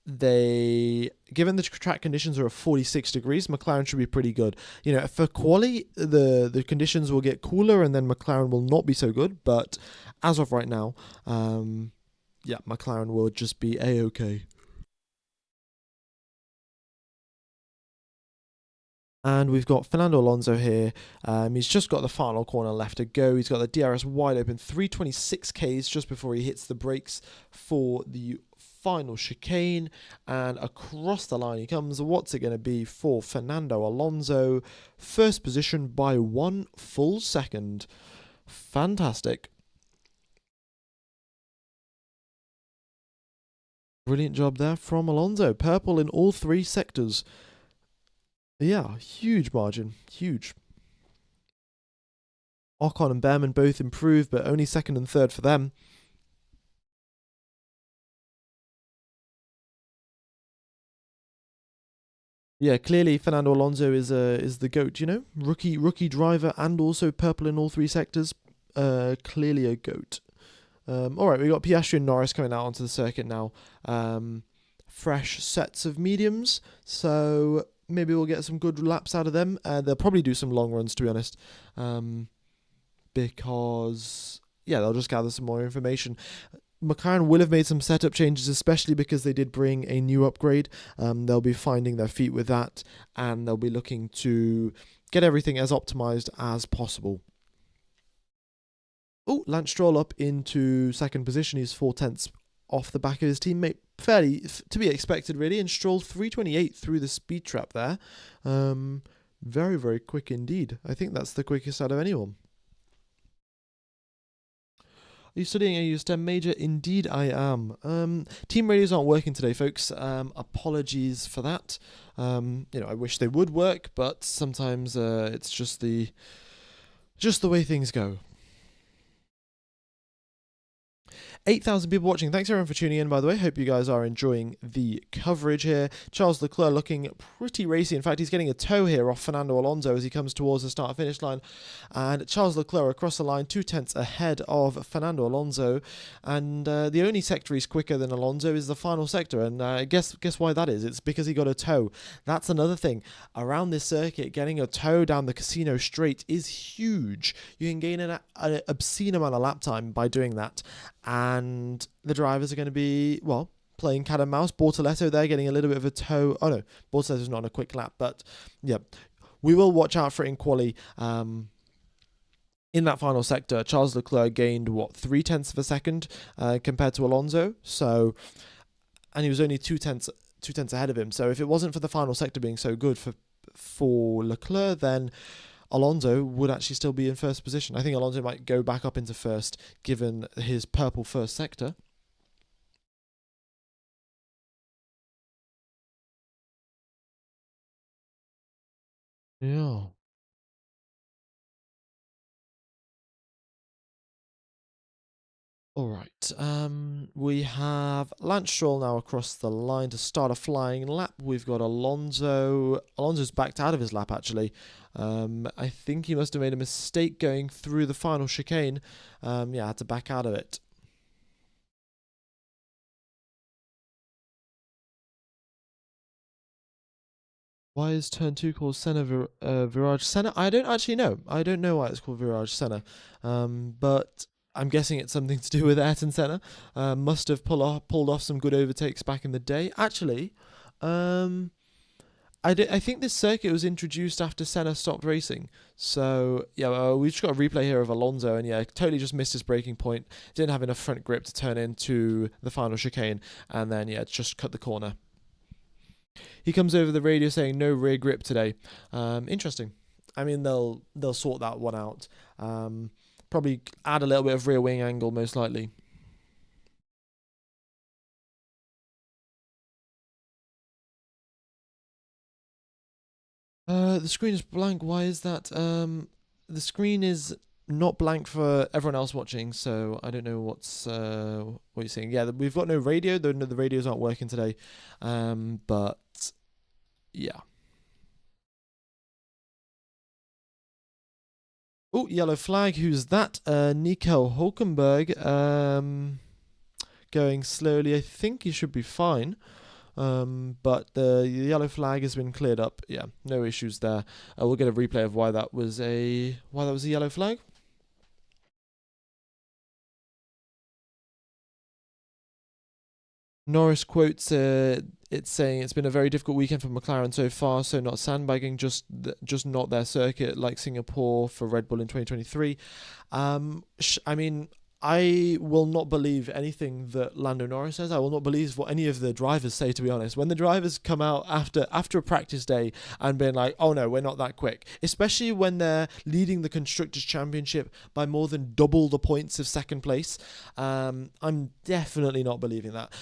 They, given the track conditions are at 46 degrees, McLaren should be pretty good. You know, for quali, the conditions will get cooler and then McLaren will not be so good. But as of right now, yeah, McLaren will just be a-okay. And we've got Fernando Alonso here. He's just got the final corner left to go. He's got the DRS wide open, 326 Ks just before he hits the brakes for the final chicane. And across the line he comes. What's it going to be for Fernando Alonso? First position by 1 full second. Fantastic. Brilliant job there from Alonso. Purple in all 3 sectors. Yeah, huge margin. Huge. Ocon and Behrman both improved, but only second and third for them. Yeah, clearly Fernando Alonso is the GOAT, you know? Rookie driver and also purple in all 3 sectors. Clearly a GOAT. Alright, we got Piastri and Norris coming out onto the circuit now. Fresh sets of mediums, so maybe we'll get some good laps out of them. They'll probably do some long runs, to be honest. Because, yeah, they'll just gather some more information. McLaren will have made some setup changes, especially because they did bring a new upgrade. They'll be finding their feet with that, and they'll be looking to get everything as optimized as possible. Oh, Lance Stroll up into second position. He's 4/10 off the back of his teammate. Fairly to be expected, really. And Stroll 328 through the speed trap there. Very, very quick indeed. I think that's the quickest out of anyone. Are you studying a STEM major? Indeed, I am. Team radios aren't working today, folks. Apologies for that. I wish they would work, but sometimes it's just the way things go. 8,000 people watching. Thanks everyone for tuning in, by the way. Hope you guys are enjoying the coverage here. Charles Leclerc looking pretty racy. In fact, he's getting a tow here off Fernando Alonso as he comes towards the start-finish line. And Charles Leclerc across the line, 2/10 ahead of Fernando Alonso. And the only sector he's quicker than Alonso is the final sector. And guess why that is? It's because he got a tow. That's another thing. Around this circuit, getting a tow down the Casino Straight is huge. You can gain an obscene amount of lap time by doing that. And the drivers are going to be, well, playing cat and mouse. Bortoletto there getting a little bit of a tow. Oh no, Bortoletto's not on a quick lap, but yeah, we will watch out for it in quali. In that final sector, Charles Leclerc gained 3/10 of a second compared to Alonso. So, and he was only 2/10 ahead of him. So if it wasn't for the final sector being so good for Leclerc, then Alonso would actually still be in first position. I think Alonso might go back up into first, given his purple first sector. Yeah. All right. We have Lance Stroll now across the line to start a flying lap. We've got Alonso. Alonso's backed out of his lap, actually. I think he must have made a mistake going through the final chicane. Yeah, had to back out of it. Why is turn 2 called Senna Virage Senna? I don't actually know. I don't know why it's called Virage Senna. But I'm guessing it's something to do with Ayrton Senna. Must have pulled off some good overtakes back in the day. Actually, I think this circuit was introduced after Senna stopped racing. So, yeah, we've just got a replay here of Alonso, and yeah, totally just missed his braking point. Didn't have enough front grip to turn into the final chicane, and then, yeah, just cut the corner. He comes over the radio saying no rear grip today. Interesting. I mean, they'll sort that one out. Probably add a little bit of rear wing angle, most likely. The screen is blank. Why is that? The screen is not blank for everyone else watching, so I don't know what you're saying. Yeah, we've got no radio. The radios aren't working today. But yeah. Oh, yellow flag. Who's that? Nico Hulkenberg. Going slowly. I think he should be fine. But the yellow flag has been cleared up. Yeah, no issues there. We'll get a replay of why that was a yellow flag. Norris quotes it's saying it's been a very difficult weekend for McLaren so far, so not sandbagging, just not their circuit like Singapore for Red Bull in 2023. I mean, I will not believe anything that Lando Norris says. I will not believe what any of the drivers say, to be honest. When the drivers come out after a practice day and being like, oh no, we're not that quick, especially when they're leading the Constructors' Championship by more than double the points of second place, I'm definitely not believing that,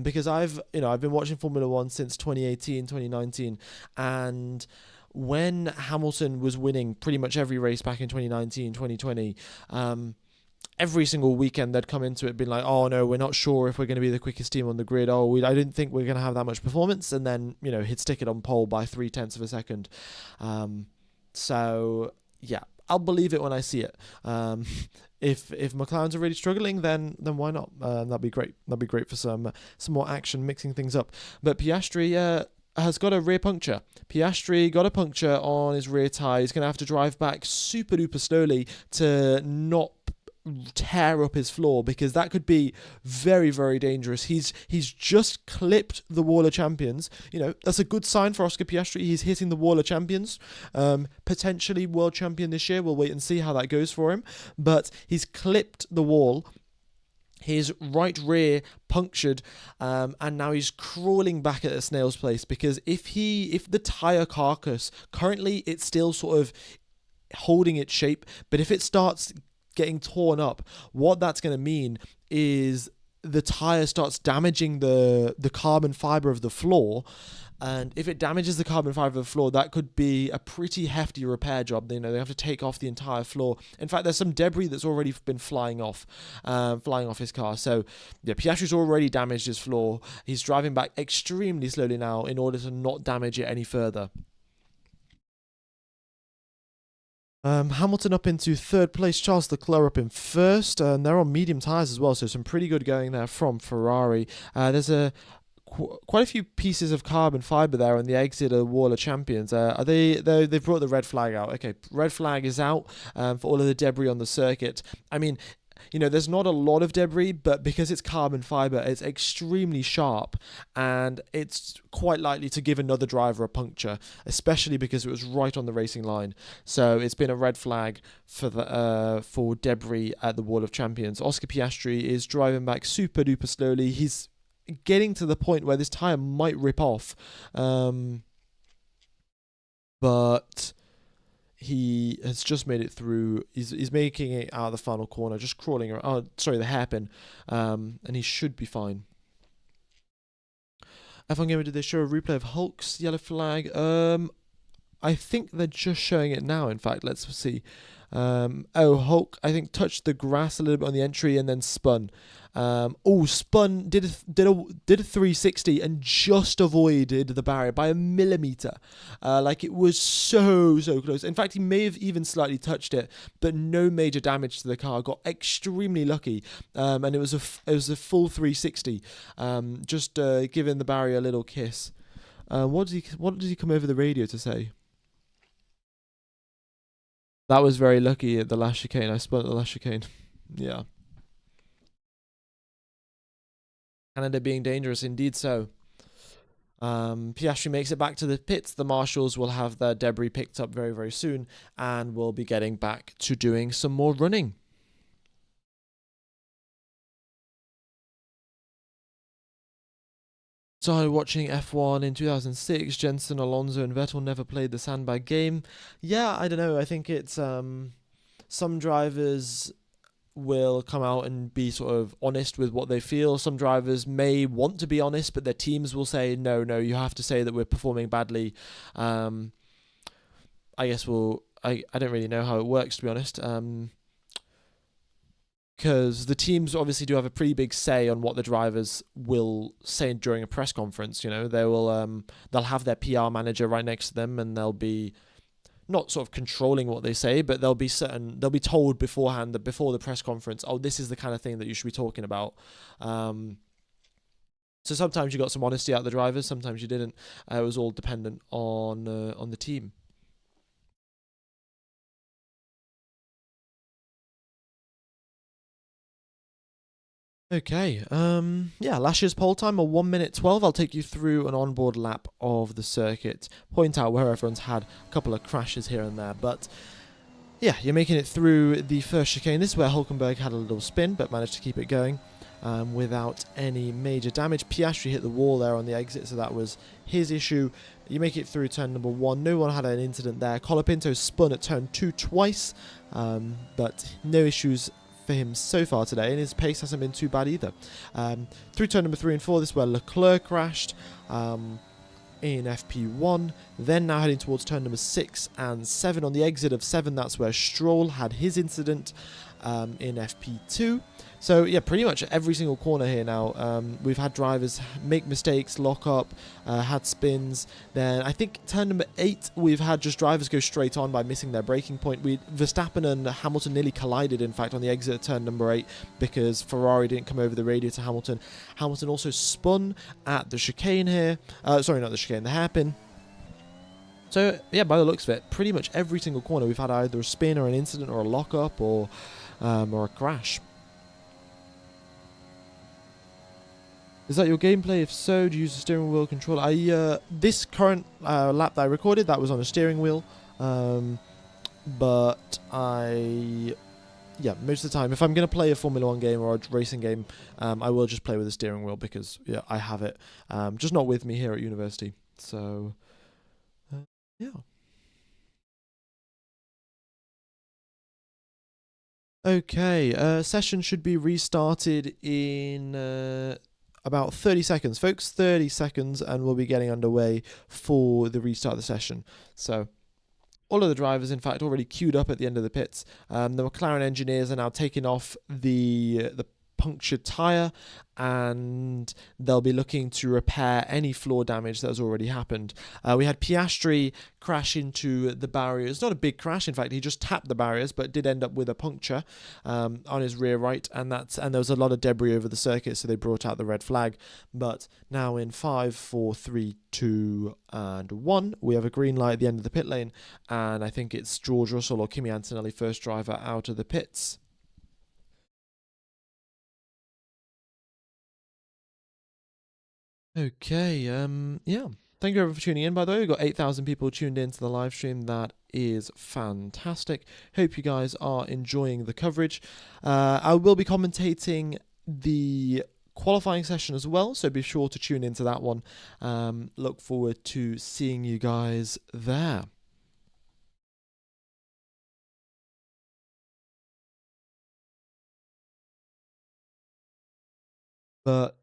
because I've been watching Formula One since 2018, 2019, and when Hamilton was winning pretty much every race back in 2019, 2020, every single weekend they'd come into it being like, oh no, we're not sure if we're going to be the quickest team on the grid. I didn't think we're going to have that much performance. And then, he'd stick it on pole by 0.3 of a second. So yeah, I'll believe it when I see it. If McLaren's are really struggling, then why not? That'd be great. That'd be great for some more action, mixing things up. But Piastri has got a rear puncture. Piastri got a puncture on his rear tyre. He's going to have to drive back super duper slowly to not tear up his floor, because that could be very, very dangerous. He's just clipped the Wall of Champions. That's a good sign for Oscar Piastri. He's hitting the Wall of Champions. Potentially world champion this year. We'll wait and see how that goes for him. But he's clipped the wall. His right rear punctured, and now he's crawling back at a snail's pace, because if the tyre carcass, currently it's still sort of holding its shape, but if it starts getting torn up, what that's going to mean is the tire starts damaging the carbon fiber of the floor. And if it damages the carbon fiber of the floor, that could be a pretty hefty repair job. They have to take off the entire floor. In fact, there's some debris that's already been flying off his car. So yeah, Piastri's already damaged his floor. He's driving back extremely slowly now in order to not damage it any further. Hamilton up into third place, Charles Leclerc up in first, and they're on medium tyres as well, so some pretty good going there from Ferrari. There's quite a few pieces of carbon fibre there on the exit of the Wall of Champions. They've brought the red flag out. Okay, red flag is out for all of the debris on the circuit. I mean, there's not a lot of debris, but because it's carbon fiber, it's extremely sharp, and it's quite likely to give another driver a puncture, especially because it was right on the racing line. So it's been a red flag for debris at the Wall of Champions. Oscar Piastri is driving back super duper slowly. He's getting to the point where this tyre might rip off, but he has just made it through. He's making it out of the final corner, just crawling around. Oh, sorry, the hairpin. And he should be fine. F1 Gamer, did they show a replay of Hulk's yellow flag? I think they're just showing it now. In fact, let's see. Hulk, I think, touched the grass a little bit on the entry and then spun. Spun, did a 360 and just avoided the barrier by a millimeter. It was so close. In fact, he may have even slightly touched it, but no major damage to the car. Got extremely lucky, and it was a full 360. Just giving the barrier a little kiss. What did he come over the radio to say? That was very lucky at the last chicane. I spun at the last chicane. Yeah. Canada being dangerous, indeed so. Piastri makes it back to the pits. The marshals will have their debris picked up very, very soon, and will be getting back to doing some more running. Started watching F1 in 2006. Jensen, Alonso, and Vettel never played the sandbag game. Yeah, I don't know. I think it's some drivers will come out and be sort of honest with what they feel. Some drivers may want to be honest, but their teams will say, no, you have to say that we're performing badly. I guess I don't really know how it works, to be honest. Because the teams obviously do have a pretty big say on what the drivers will say during a press conference. They will they'll have their PR manager right next to them, and they'll be not sort of controlling what they say, but they'll be told beforehand, that before the press conference, oh, this is the kind of thing that you should be talking about. So sometimes you got some honesty out of the drivers, sometimes you didn't. It was all dependent on the team. Okay, yeah, last year's pole time, a 1 minute 12. I'll take you through an onboard lap of the circuit, point out where everyone's had a couple of crashes here and there, but yeah, you're making it through the first chicane. This is where Hulkenberg had a little spin, but managed to keep it going without any major damage. Piastri hit the wall there on the exit, so that was his issue. You make it through turn number 1. No one had an incident there. Colapinto spun at turn 2 twice, but no issues for him so far today, and his pace hasn't been too bad either. Through turn number 3 and 4, this is where Leclerc crashed in FP1. Then now heading towards turn number 6 and 7. On the exit of 7, that's where Stroll had his incident in FP2. So yeah, pretty much every single corner here now, we've had drivers make mistakes, lock up, had spins. Then I think turn number 8, we've had just drivers go straight on by missing their braking point. Verstappen and Hamilton nearly collided, in fact, on the exit of turn number 8 because Ferrari didn't come over the radio to Hamilton. Hamilton also spun at the chicane here. Sorry, not the chicane, the hairpin. So yeah, by the looks of it, pretty much every single corner we've had either a spin or an incident or a lock up or a crash. Is that your gameplay? If so, do you use the steering wheel controller? This current lap that I recorded, that was on a steering wheel. But yeah, most of the time, if I'm going to play a Formula 1 game or a racing game, I will just play with the steering wheel because, yeah, I have it. Just not with me here at university. So, yeah. Okay, session should be restarted in about 30 seconds, folks. 30 seconds, and we'll be getting underway for the restart of the session. So all of the drivers, in fact, already queued up at the end of the pits. The McLaren engineers are now taking off the punctured tyre, and they'll be looking to repair any floor damage that has already happened. We had Piastri crash into the barriers. Not a big crash, in fact, he just tapped the barriers, but did end up with a puncture on his rear right, and there was a lot of debris over the circuit, so they brought out the red flag. But now in 5, 4, 3, 2, and 1, we have a green light at the end of the pit lane, and I think it's George Russell or Kimi Antonelli, first driver out of the pits. Okay, yeah. Thank you everyone for tuning in, by the way. We've got 8,000 people tuned in to the live stream. That is fantastic. Hope you guys are enjoying the coverage. I will be commentating the qualifying session as well, so be sure to tune into that one. Look forward to seeing you guys there. But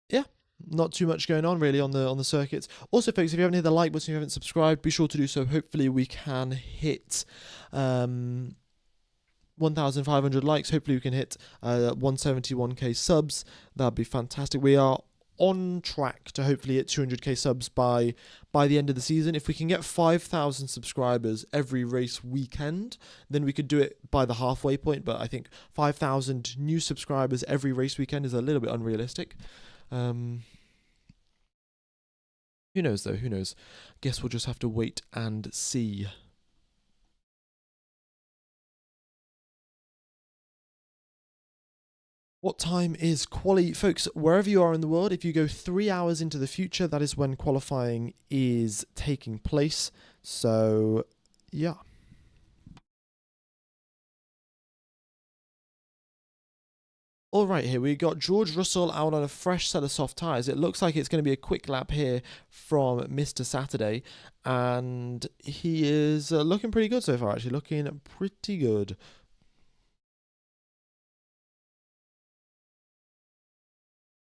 yeah, not too much going on really on the circuits. Also, folks, if you haven't hit the like button, if you haven't subscribed, be sure to do so. Hopefully we can hit 1,500 likes. Hopefully we can hit 171k subs. That'd be fantastic. We are on track to hopefully hit 200k subs by the end of the season. If we can get 5,000 subscribers every race weekend, then we could do it by the halfway point. But I think 5,000 new subscribers every race weekend is a little bit unrealistic. Who knows though? Who knows? Guess we'll just have to wait and see. What time is quali? Folks, wherever you are in the world, if you go 3 hours into the future, that is when qualifying is taking place. So, yeah. All right, here we got George Russell out on a fresh set of soft tyres. It looks like it's going to be a quick lap here from Mr. Saturday, and he is looking pretty good so far, actually. Looking pretty good.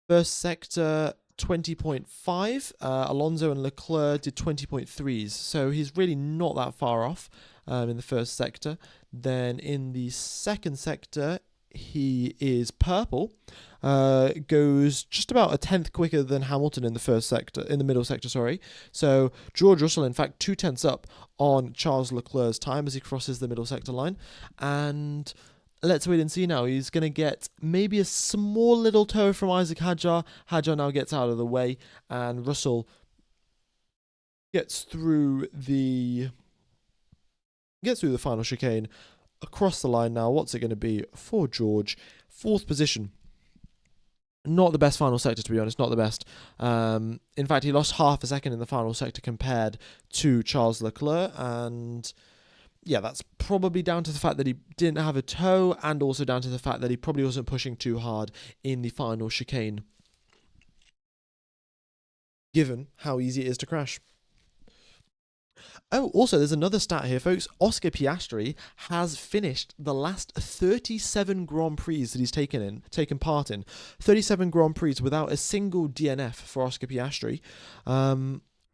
First sector, 20.5. Alonso and Leclerc did 20.3s, so he's really not that far off in the first sector. Then in the second sector, he is purple. Goes just about a tenth quicker than Hamilton in the middle sector, sorry. So George Russell, in fact, 2/10 up on Charles Leclerc's time as he crosses the middle sector line. And let's wait and see now. He's going to get maybe a small little toe from Isaac Hadjar. Hadjar now gets out of the way, and Russell gets through the final chicane across the line now. What's it going to be for George? 4th position. Not the best final sector, to be honest, not the best. In fact, he lost half a second in the final sector compared to Charles Leclerc, and yeah, that's probably down to the fact that he didn't have a toe, and also down to the fact that he probably wasn't pushing too hard in the final chicane, given how easy it is to crash. Oh, also, there's another stat here, folks. Oscar Piastri has finished the last 37 Grand Prix that he's taken part in. 37 Grand Prix without a single DNF for Oscar Piastri.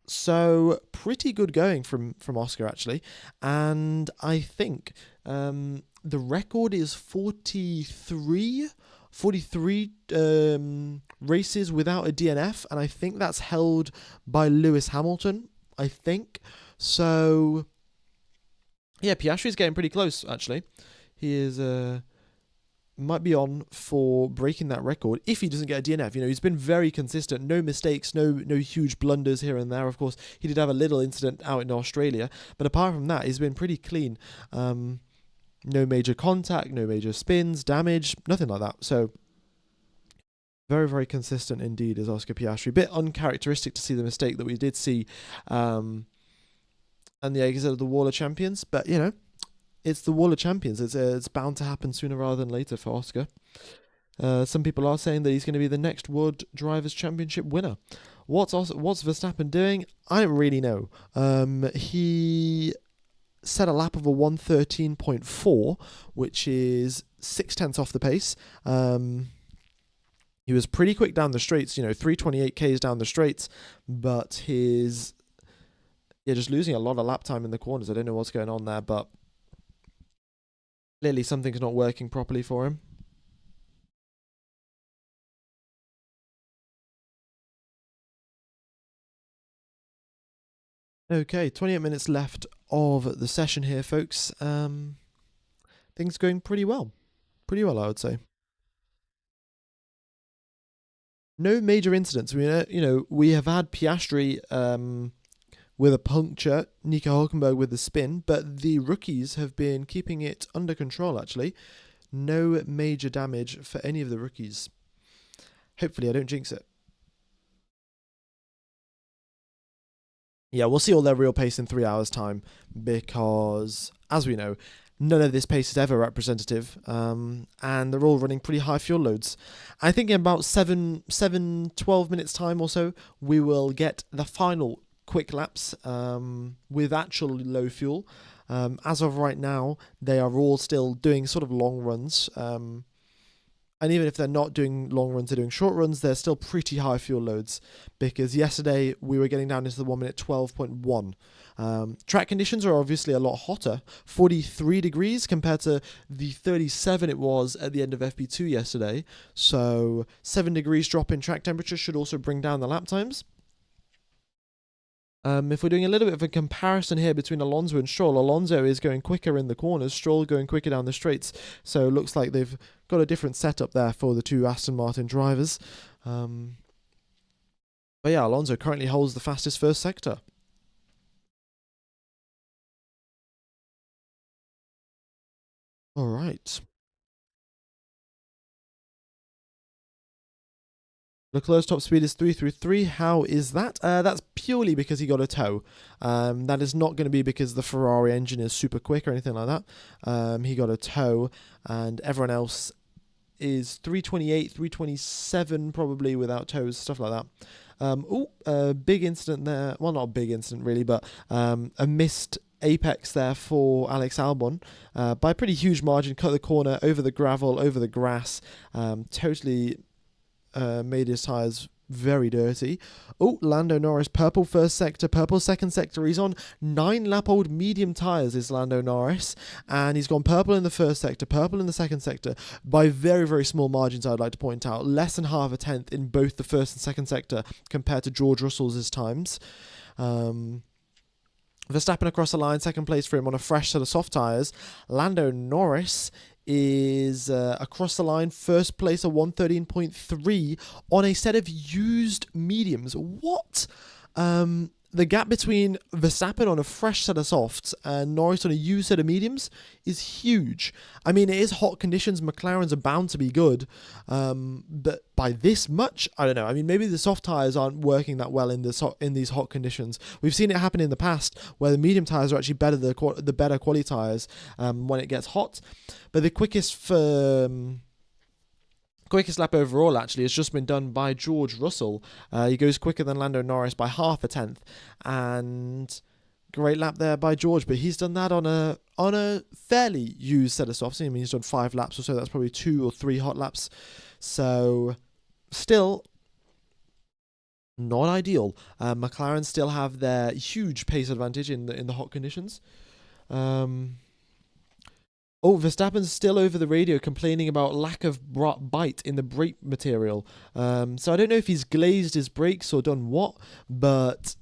So, pretty good going from Oscar, actually. And I think the record is 43 races without a DNF. And I think that's held by Lewis Hamilton, I think. So, yeah, Piastri's getting pretty close, actually. He is might be on for breaking that record if he doesn't get a DNF. You know, he's been very consistent, no mistakes, no huge blunders here and there. Of course, he did have a little incident out in Australia, but apart from that, he's been pretty clean. No major contact, no major spins, damage, nothing like that. So, very, very consistent indeed is Oscar Piastri. Bit uncharacteristic to see the mistake that we did see and the exit of the Wall of Champions, but you know, it's the Wall of Champions. It's bound to happen sooner rather than later for Oscar. Some people are saying that he's going to be the next World Drivers' Championship winner. What's Verstappen doing? I don't really know. He set a lap of a 1:13.4, which is 0.6 off the pace. He was pretty quick down the straights, 328 Ks down the straights, but just losing a lot of lap time in the corners. I don't know what's going on there, but clearly something's not working properly for him. Okay, 28 minutes left of the session here, folks. Things going pretty well. Pretty well, I would say. No major incidents. We have had Piastri with a puncture, Nico Hülkenberg with a spin, but the rookies have been keeping it under control, actually. No major damage for any of the rookies. Hopefully I don't jinx it. Yeah, we'll see all their real pace in 3 hours' time, because, as we know, none of this pace is ever representative, and they're all running pretty high fuel loads. I think in about 12 minutes time or so, we will get the final quick laps with actual low fuel. As of right now, they are all still doing sort of long runs. And even if they're not doing long runs, they're doing short runs, they're still pretty high fuel loads. Because yesterday, we were getting down into the 1 minute 12.1. Track conditions are obviously a lot hotter. 43 degrees compared to the 37 it was at the end of FP2 yesterday. So 7 degrees drop in track temperature should also bring down the lap times. If we're doing a little bit of a comparison here between Alonso and Stroll, Alonso is going quicker in the corners, Stroll going quicker down the straights. So it looks like they've got a different setup there for the two Aston Martin drivers. But yeah, Alonso currently holds the fastest first sector. All right. Leclerc's top speed is 333. How is that? That's purely because he got a toe. That is not going to be because the Ferrari engine is super quick or anything like that. He got a toe, and everyone else is 328, 327 probably without toes, stuff like that. A big incident there. Well, not a big incident really, but a missed apex there for Alex Albon by a pretty huge margin. Cut the corner over the gravel, over the grass. Totally made his tyres very dirty. Oh, Lando Norris, purple first sector, purple second sector. He's on 9-lap-old medium tyres, is Lando Norris. And he's gone purple in the first sector, purple in the second sector, by very, very small margins, I'd like to point out. Less than half a tenth in both the first and second sector compared to George Russell's times. Verstappen across the line, second place for him on a fresh set of soft tyres. Lando Norris is across the line, first place, a 113.3 on a set of used mediums. What? The gap between Verstappen on a fresh set of softs and Norris on a used set of mediums is huge. I mean, it is hot conditions. McLarens are bound to be good. But by this much, I don't know. I mean, maybe the soft tyres aren't working that well in these hot conditions. We've seen it happen in the past where the medium tyres are actually better than the better quality tyres when it gets hot. But the quickest lap overall, actually, has just been done by George Russell. He goes quicker than Lando Norris by half a tenth. And great lap there by George. But he's done that on a fairly used set of softs. I mean, he's done 5 laps or so. That's probably 2 or 3 hot laps. So, still not ideal. McLaren still have their huge pace advantage in the hot conditions. Verstappen's still over the radio complaining about lack of bite in the brake material. So I don't know if he's glazed his brakes or done what, but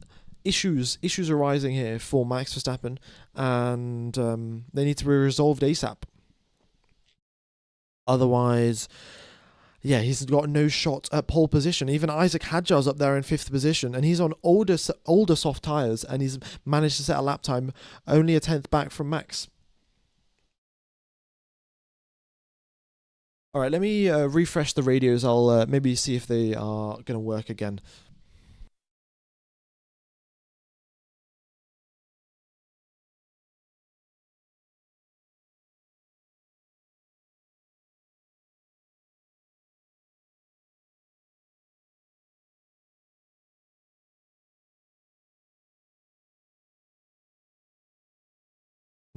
issues arising here for Max Verstappen, and they need to be resolved ASAP. Otherwise, yeah, he's got no shot at pole position. Even Isaac Hadjar's up there in 5th position, and he's on older soft tyres, and he's managed to set a lap time only a tenth back from Max. All right, let me refresh the radios. I'll maybe see if they are going to work again.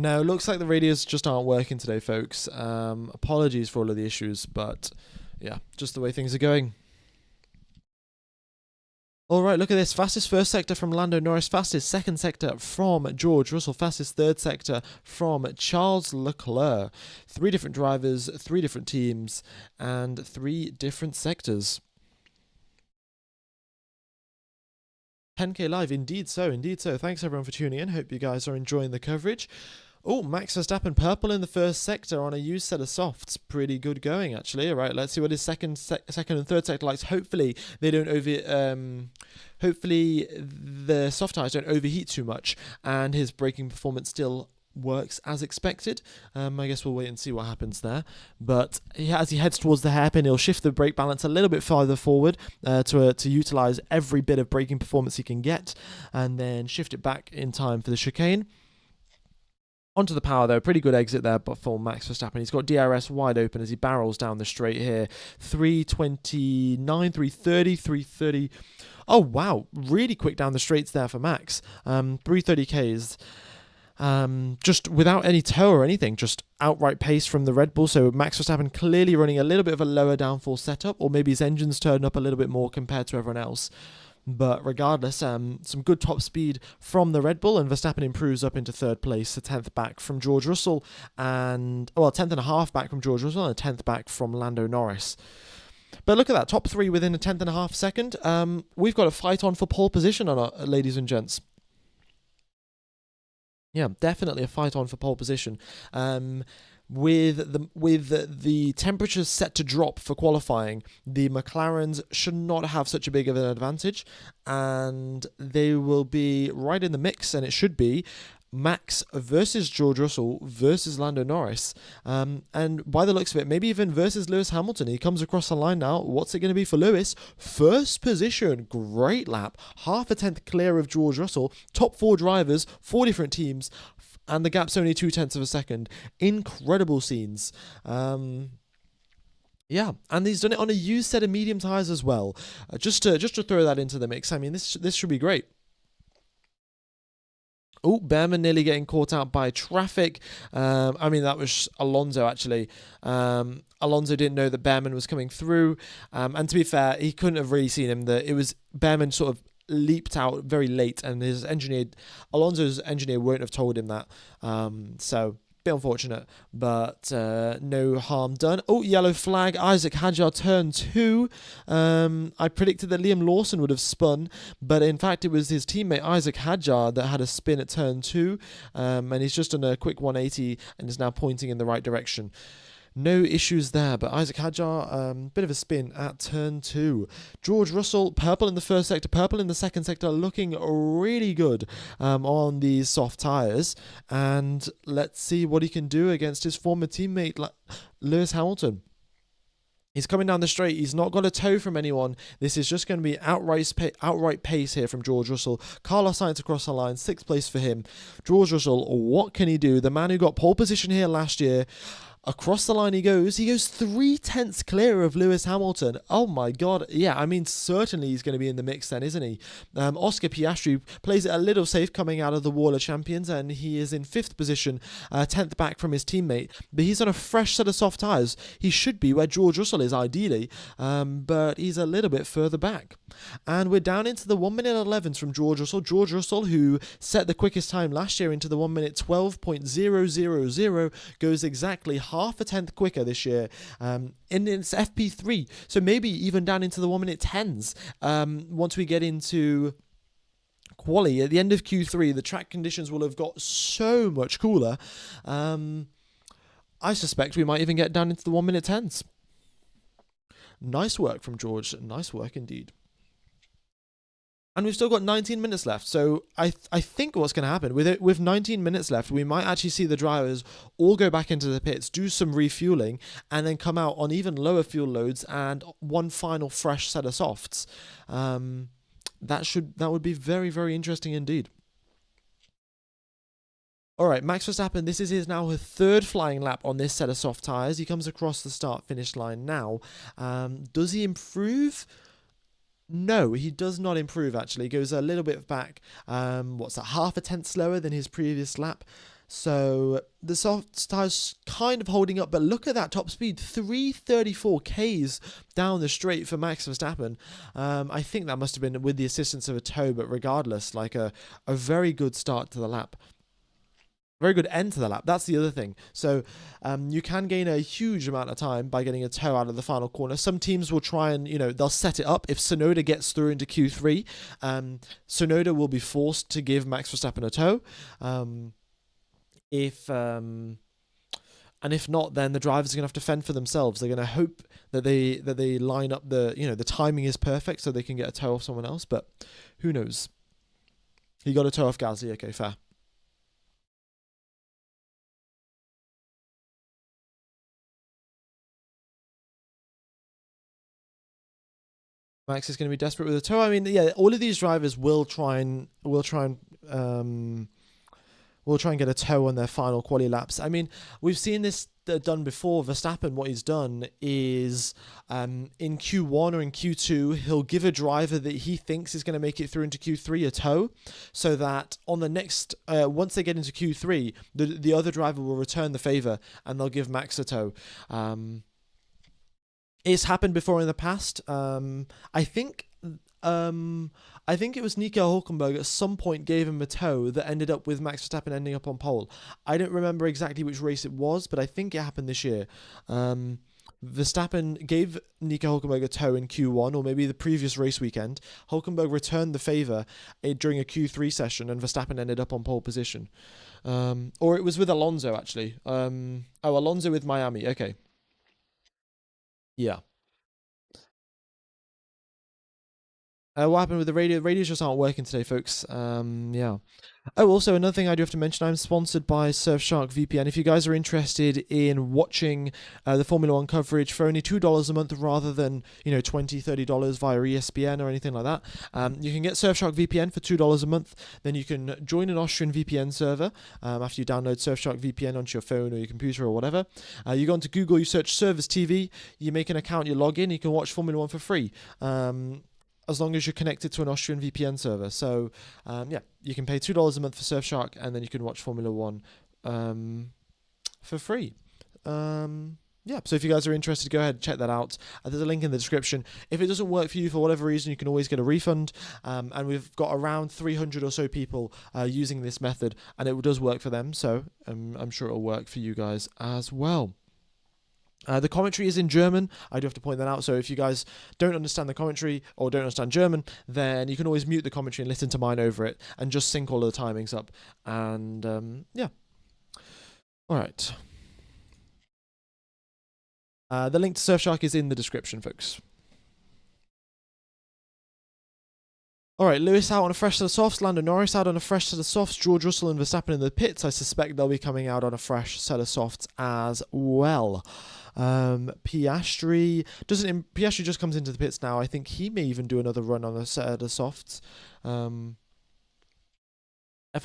No, looks like the radios just aren't working today, folks. Apologies for all of the issues, but yeah, just the way things are going. All right, look at this. Fastest first sector from Lando Norris. Fastest second sector from George Russell. Fastest third sector from Charles Leclerc. 3 different drivers, 3 different teams, and 3 different sectors. 10K live, indeed so. Thanks everyone for tuning in. Hope you guys are enjoying the coverage. Oh, Max Verstappen purple in the first sector on a used set of softs. Pretty good going, actually. All right, let's see what his second and third sector likes. Hopefully they don't hopefully the soft tyres don't overheat too much, and his braking performance still works as expected. I guess we'll wait and see what happens there. But as he heads towards the hairpin, he'll shift the brake balance a little bit farther forward to utilise every bit of braking performance he can get, and then shift it back in time for the chicane. Onto the power, though. Pretty good exit there but for Max Verstappen. He's got DRS wide open as he barrels down the straight here. 329, 330, 330. Oh, wow. Really quick down the straights there for Max. 330 Ks. Just without any toe or anything, just outright pace from the Red Bull. So Max Verstappen clearly running a little bit of a lower downforce setup, or maybe his engine's turned up a little bit more compared to everyone else. But regardless, some good top speed from the Red Bull, and Verstappen improves up into 3rd place, a 10th back from George Russell, and 10th and a half back from George Russell, and a 10th back from Lando Norris. But look at that, top 3 within a 10th and a half second. We've got a fight on for pole position, on our, ladies and gents. Yeah, definitely a fight on for pole position. With the temperatures set to drop for qualifying, the McLarens should not have such a big of an advantage, and they will be right in the mix, and it should be Max versus George Russell versus Lando Norris, and by the looks of it, maybe even versus Lewis Hamilton. He comes across the line now. What's it going to be for Lewis? First position, great lap, half a tenth clear of George Russell. Top 4 drivers, 4 different teams, and the gap's only 0.2 of a second. Incredible scenes. Yeah, and he's done it on a used set of medium tyres as well. Just to throw that into the mix. I mean, this should be great. Oh, Behrman nearly getting caught out by traffic. I mean, that was Alonso, actually. Alonso didn't know that Behrman was coming through. And to be fair, he couldn't have really seen him. It was Behrman sort of leaped out very late, and Alonso's engineer won't have told him that. So bit unfortunate, but no harm done. Oh, yellow flag. Isaac Hadjar turn 2. I predicted that Liam Lawson would have spun, but in fact it was his teammate Isaac Hadjar that had a spin at turn 2, and he's just done a quick 180 and is now pointing in the right direction. No issues there, but Isaac Hadjar, bit of a spin at turn 2. George Russell, purple in the first sector, purple in the second sector, looking really good on these soft tyres. And let's see what he can do against his former teammate, Lewis Hamilton. He's coming down the straight. He's not got a toe from anyone. This is just going to be outright pace here from George Russell. Carlos Sainz across the line, 6th place for him. George Russell, what can he do? The man who got pole position here last year. Across the line he goes 3/10 clear of Lewis Hamilton. Oh my god, yeah, I mean, certainly he's going to be in the mix then, isn't he? Oscar Piastri plays it a little safe coming out of the Wall of Champions, and he is in 5th position, 10th back from his teammate, but he's on a fresh set of soft tyres. He should be where George Russell is ideally, but he's a little bit further back. And we're down into the 1 minute 11s from George Russell. George Russell, who set the quickest time last year into the 1 minute 12.000, goes exactly half a tenth quicker this year in its FP3. So maybe even down into the 1 minute 10s once we get into quali. At the end of Q3, the track conditions will have got so much cooler. I suspect we might even get down into the 1 minute 10s. Nice work from George. Nice work indeed. And we've still got 19 minutes left. So I think what's going to happen with 19 minutes left, we might actually see the drivers all go back into the pits, do some refueling, and then come out on even lower fuel loads and one final fresh set of softs. That would be very, very interesting indeed. All right, Max Verstappen, this is his 3rd flying lap on this set of soft tyres. He comes across the start-finish line now. Does he improve? No, he does not improve, actually. He goes a little bit back, half a tenth slower than his previous lap. So the soft tyres kind of holding up, but look at that top speed, 334 Ks down the straight for Max Verstappen. I think that must have been with the assistance of a toe, but regardless, like a very good start to the lap. Very good end to the lap. That's the other thing. So you can gain a huge amount of time by getting a toe out of the final corner. Some teams will try and, they'll set it up. If Tsunoda gets through into Q3, Tsunoda will be forced to give Max Verstappen a toe. If not, then the drivers are going to have to fend for themselves. They're going to hope that they line up the timing is perfect so they can get a toe off someone else. But who knows? He got a toe off Gasly. Okay, fair. Max is going to be desperate with a toe. I mean, yeah, all of these drivers will try and get a toe on their final quali laps. I mean, we've seen this done before. Verstappen, what he's done is in Q1 or in Q2, he'll give a driver that he thinks is going to make it through into Q3 a toe, so that on the next, once they get into Q3, the other driver will return the favor and they'll give Max a toe. It's happened before in the past. I think it was Nico Hülkenberg at some point gave him a toe that ended up with Max Verstappen ending up on pole. I don't remember exactly which race it was, but I think it happened this year. Verstappen gave Nico Hülkenberg a toe in Q1, or maybe the previous race weekend. Hülkenberg returned the favour during a Q3 session, and Verstappen ended up on pole position. Or it was with Alonso, actually. Alonso with Miami. Okay. Yeah. What happened with the radio? Radios just aren't working today, folks. Yeah. Oh, also, another thing I do have to mention, I'm sponsored by Surfshark VPN. If you guys are interested in watching the Formula One coverage for only $2 a month rather than, $20, $30 via ESPN or anything like that, you can get Surfshark VPN for $2 a month. Then you can join an Austrian VPN server after you download Surfshark VPN onto your phone or your computer or whatever. You go onto Google, you search Service TV, you make an account, you log in, you can watch Formula One for free. as long as you're connected to an Austrian VPN server. So yeah, you can pay $2 a month for Surfshark, and then you can watch Formula One for free. Yeah, so if you guys are interested, go ahead and check that out. There's a link in the description. If it doesn't work for you for whatever reason, you can always get a refund. And we've got around 300 or so people using this method, and it does work for them. So I'm sure it'll work for you guys as well. The commentary is in German. I do have to point that out. So if you guys don't understand the commentary or don't understand German, then you can always mute the commentary and listen to mine over it and just sync all of the timings up. And yeah. All right. The link to Surfshark is in the description, folks. All right, Lewis out on a fresh set of softs, Lando Norris out on a fresh set of softs, George Russell and Verstappen in the pits. I suspect they'll be coming out on a fresh set of softs as well. Piastri just comes into the pits now. I think he may even do another run on a set of softs. F1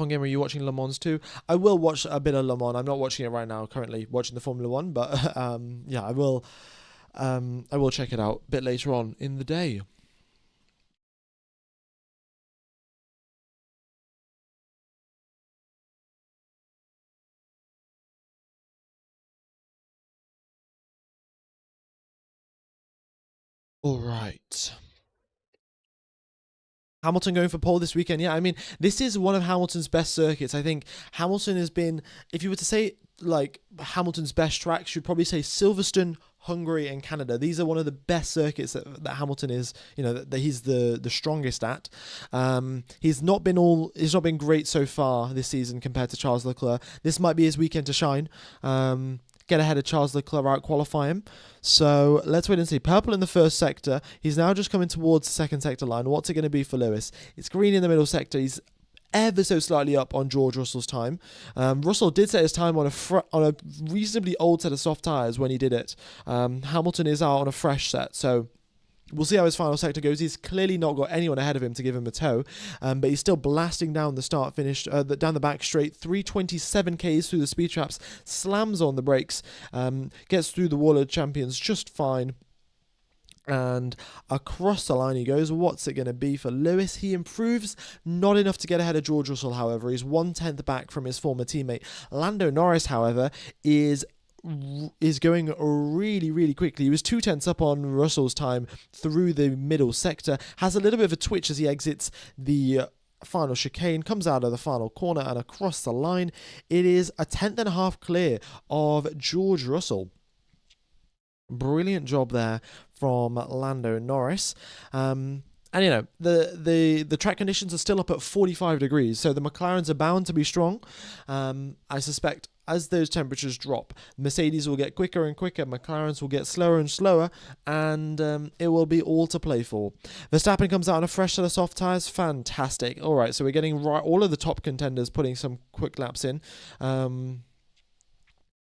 Gamer, are you watching Le Mans too? I will watch a bit of Le Mans. I'm not watching it right now, currently watching the Formula 1, but yeah, I will check it out a bit later on in the day. All right. Hamilton going for pole this weekend. Yeah, I mean, this is one of Hamilton's best circuits. I think Hamilton has been, if you were to say, like, Hamilton's best tracks, you'd probably say Silverstone, Hungary, and Canada. These are one of the best circuits that Hamilton is, that he's the strongest at. He's not been great so far this season compared to Charles Leclerc. This might be his weekend to shine. Get ahead of Charles Leclerc, out qualify him. So let's wait and see. Purple in the first sector. He's now just coming towards the second sector line. What's it going to be for Lewis? It's green in the middle sector. He's ever so slightly up on George Russell's time. Russell did set his time on a reasonably old set of soft tyres when he did it. Hamilton is out on a fresh set, so we'll see how his final sector goes. He's clearly not got anyone ahead of him to give him a tow, but he's still blasting down the start-finish, down the back straight, 327 Ks through the speed traps, slams on the brakes, gets through the wall of champions just fine. And across the line he goes. What's it going to be for Lewis? He improves, not enough to get ahead of George Russell, however. He's 1/10 back from his former teammate. Lando Norris, however, is going really, really quickly. He was 2/10 up on Russell's time through the middle sector. Has a little bit of a twitch as he exits the final chicane, comes out of the final corner and across the line. It is a 1/10.5 clear of George Russell. Brilliant job there from Lando Norris. And the track conditions are still up at 45 degrees, so the McLarens are bound to be strong. I suspect as those temperatures drop, Mercedes will get quicker and quicker, McLarens will get slower and slower, and it will be all to play for. Verstappen comes out on a fresh set of soft tyres. Fantastic. All right, so we're getting all of the top contenders putting some quick laps in.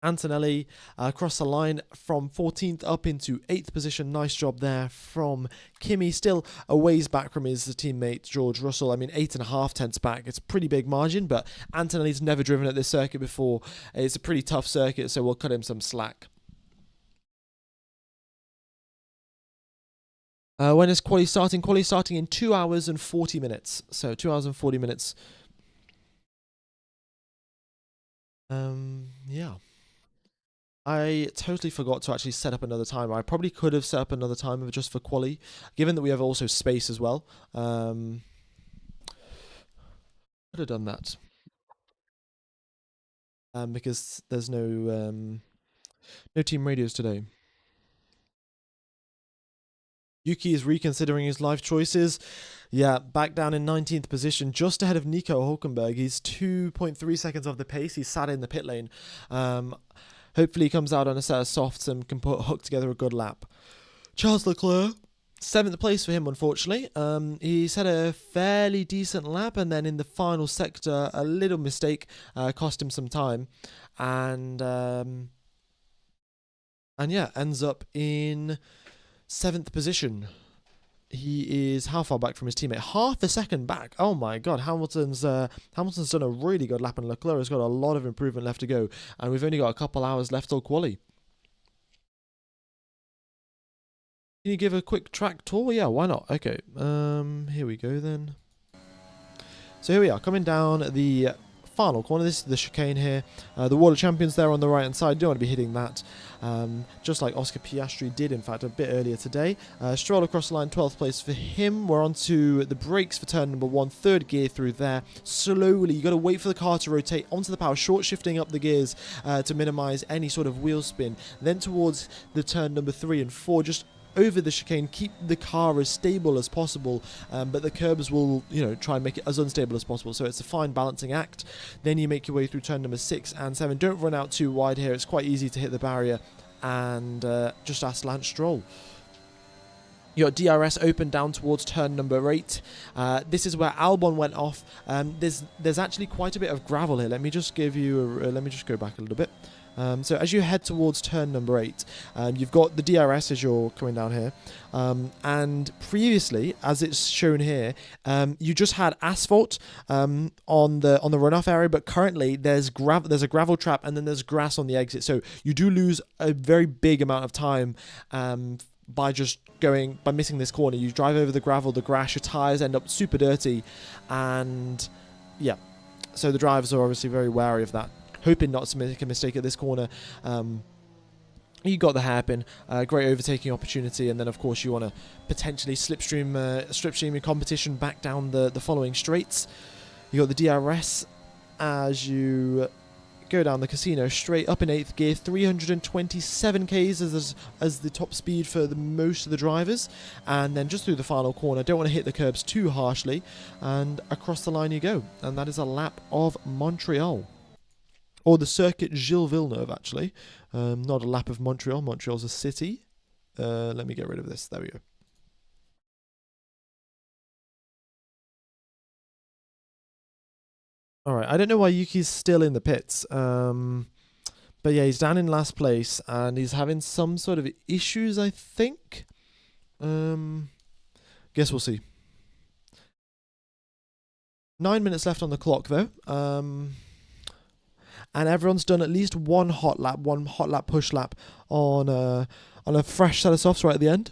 Antonelli across the line from 14th up into 8th position. Nice job there from Kimi. Still a ways back from his teammate George Russell. I mean, 8.5 tenths back. It's a pretty big margin, but Antonelli's never driven at this circuit before. It's a pretty tough circuit, so we'll cut him some slack. When is quali starting? Quali starting in 2 hours and 40 minutes. So 2 hours and 40 minutes. Yeah. I totally forgot to actually set up another timer. I probably could have set up another timer just for quali, given that we have also space as well. Could have done that. Because there's no team radios today. Yuki is reconsidering his life choices. Yeah, back down in 19th position, just ahead of Nico Hulkenberg. He's 2.3 seconds off the pace. He's sat in the pit lane. Hopefully he comes out on a set of softs and can hook together a good lap. Charles Leclerc, 7th place for him, unfortunately. He's had a fairly decent lap, and then in the final sector, a little mistake cost him some time. And yeah, ends up in 7th position. He is how far back from his teammate? Half a second back. Oh my God, Hamilton's done a really good lap, and Leclerc has got a lot of improvement left to go. And we've only got a couple hours left till quali. Can you give a quick track tour? Yeah, why not? Okay, here we go then. So here we are, coming down the final corner. This is the chicane here. The World Champions there on the right-hand side. You don't want to be hitting that. Just like Oscar Piastri did, in fact, a bit earlier today. Stroll across the line, 12th place for him. We're on to the brakes for turn number 1. Third gear through there. Slowly, you've got to wait for the car to rotate onto the power, short shifting up the gears to minimize any sort of wheel spin. Then towards the turn number 3 and 4, just over the chicane, keep the car as stable as possible, but the curbs will, try and make it as unstable as possible. So it's a fine balancing act. Then you make your way through turn number 6 and 7. Don't run out too wide here. It's quite easy to hit the barrier, and just ask Lance Stroll. You got DRS open down towards turn number 8. This is where Albon went off. There's actually quite a bit of gravel here. Let me just give you let me just go back a little bit. So as you head towards turn number 8, you've got the DRS as you're coming down here, and previously, as it's shown here, you just had asphalt on the runoff area, but currently there's a gravel trap, and then there's grass on the exit. So you do lose a very big amount of time by missing this corner. You drive over the gravel, the grass, your tires end up super dirty, and yeah, so the drivers are obviously very wary of that, hoping not to make a mistake at this corner. You got the hairpin, great overtaking opportunity, and then of course you want to potentially slipstream your competition back down the following straights. You got the DRS as you go down the casino straight up in 8th gear, 327 k's as the top speed for most of the drivers, and then just through the final corner. Don't want to hit the curbs too harshly, and across the line you go, and that is a lap of Montreal. Or the Circuit Gilles Villeneuve, actually. Not a lap of Montreal. Montreal's a city. Let me get rid of this. There we go. Alright, I don't know why Yuki's still in the pits. But yeah, he's down in last place, and he's having some sort of issues, I think. Guess we'll see. 9 minutes left on the clock, though. And everyone's done at least one hot lap push lap on a fresh set of softs right at the end.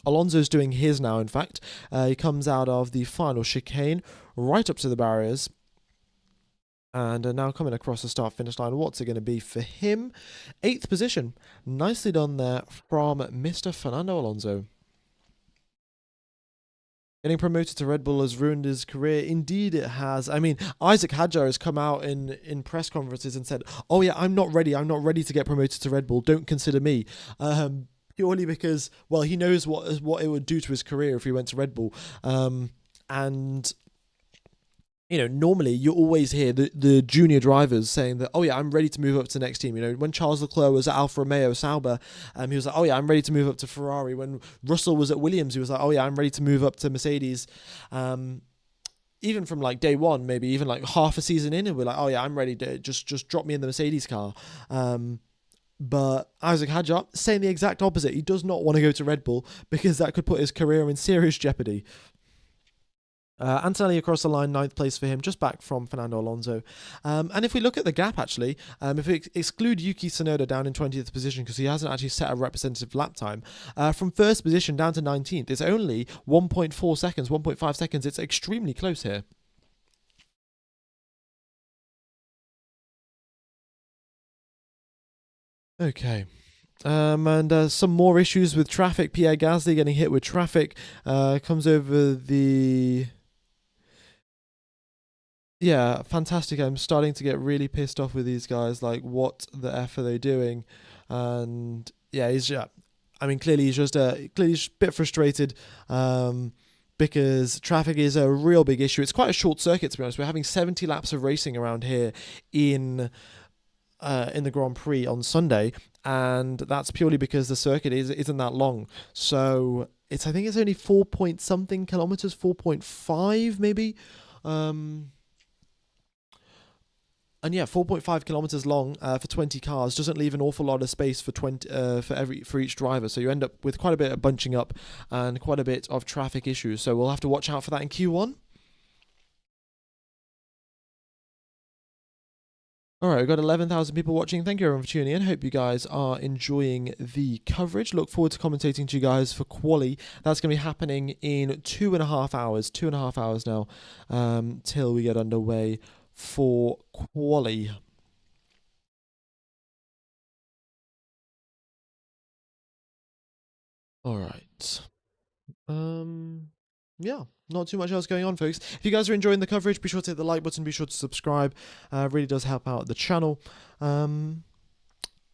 Alonso's doing his now, in fact. He comes out of the final chicane right up to the barriers, and now coming across the start-finish line. What's it going to be for him? 8th position. Nicely done there from Mr. Fernando Alonso. Getting promoted to Red Bull has ruined his career. Indeed it has. I mean, Isaac Hadjar has come out in press conferences and said, oh yeah, I'm not ready to get promoted to Red Bull. Don't consider me. Purely because, well, he knows what it would do to his career if he went to Red Bull. And normally you always hear the junior drivers saying that, oh yeah, I'm ready to move up to the next team. When Charles Leclerc was at Alfa Romeo Sauber, he was like, oh yeah, I'm ready to move up to Ferrari. When Russell was at Williams, he was like, oh yeah, I'm ready to move up to Mercedes. Even from like day one, maybe even like half a season in, and we're like, oh yeah, I'm ready to just drop me in the Mercedes car. But Isaac Hadjar saying the exact opposite. He does not want to go to Red Bull because that could put his career in serious jeopardy. Antonelli across the line, 9th place for him, just back from Fernando Alonso. And if we look at the gap, actually, if we exclude Yuki Tsunoda down in 20th position because he hasn't actually set a representative lap time, from 1st position down to 19th, it's only 1.4 seconds, 1.5 seconds. It's extremely close here. Okay. And some more issues with traffic. Pierre Gasly getting hit with traffic. Comes over the... Yeah, fantastic. I'm starting to get really pissed off with these guys. Like, what the F are they doing? And yeah, clearly he's just a bit frustrated because traffic is a real big issue. It's quite a short circuit, to be honest. We're having 70 laps of racing around here in the Grand Prix on Sunday, and that's purely because the circuit isn't that long. So I think it's only 4 point something kilometers, 4.5 maybe. And yeah, 4.5 kilometers long for 20 cars doesn't leave an awful lot of space for each driver. So you end up with quite a bit of bunching up and quite a bit of traffic issues. So we'll have to watch out for that in Q1. All right, we've got 11,000 people watching. Thank you everyone for tuning in. Hope you guys are enjoying the coverage. Look forward to commentating to you guys for quali. That's going to be happening in 2.5 hours. 2.5 hours now, till we get underway for quali. All right. Yeah, not too much else going on, folks. If you guys are enjoying the coverage, be sure to hit the like button, be sure to subscribe. Really does help out the channel. Yeah,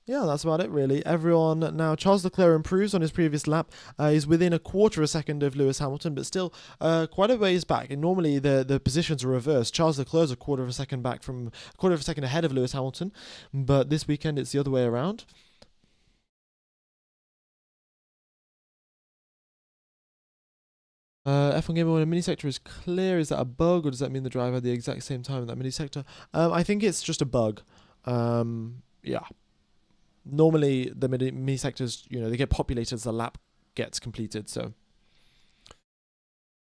that's about it, really. Everyone now, Charles Leclerc improves on his previous lap. He's within a quarter of a second of Lewis Hamilton, but still quite a ways back. And normally the positions are reversed. Charles Leclerc's a quarter of a second ahead of Lewis Hamilton, but this weekend it's the other way around. F1 Gamer, when a mini sector is clear, is that a bug, or does that mean the driver had the exact same time in that mini sector? I think it's just a bug. Yeah. Normally, the mini sectors, they get populated as the lap gets completed. So,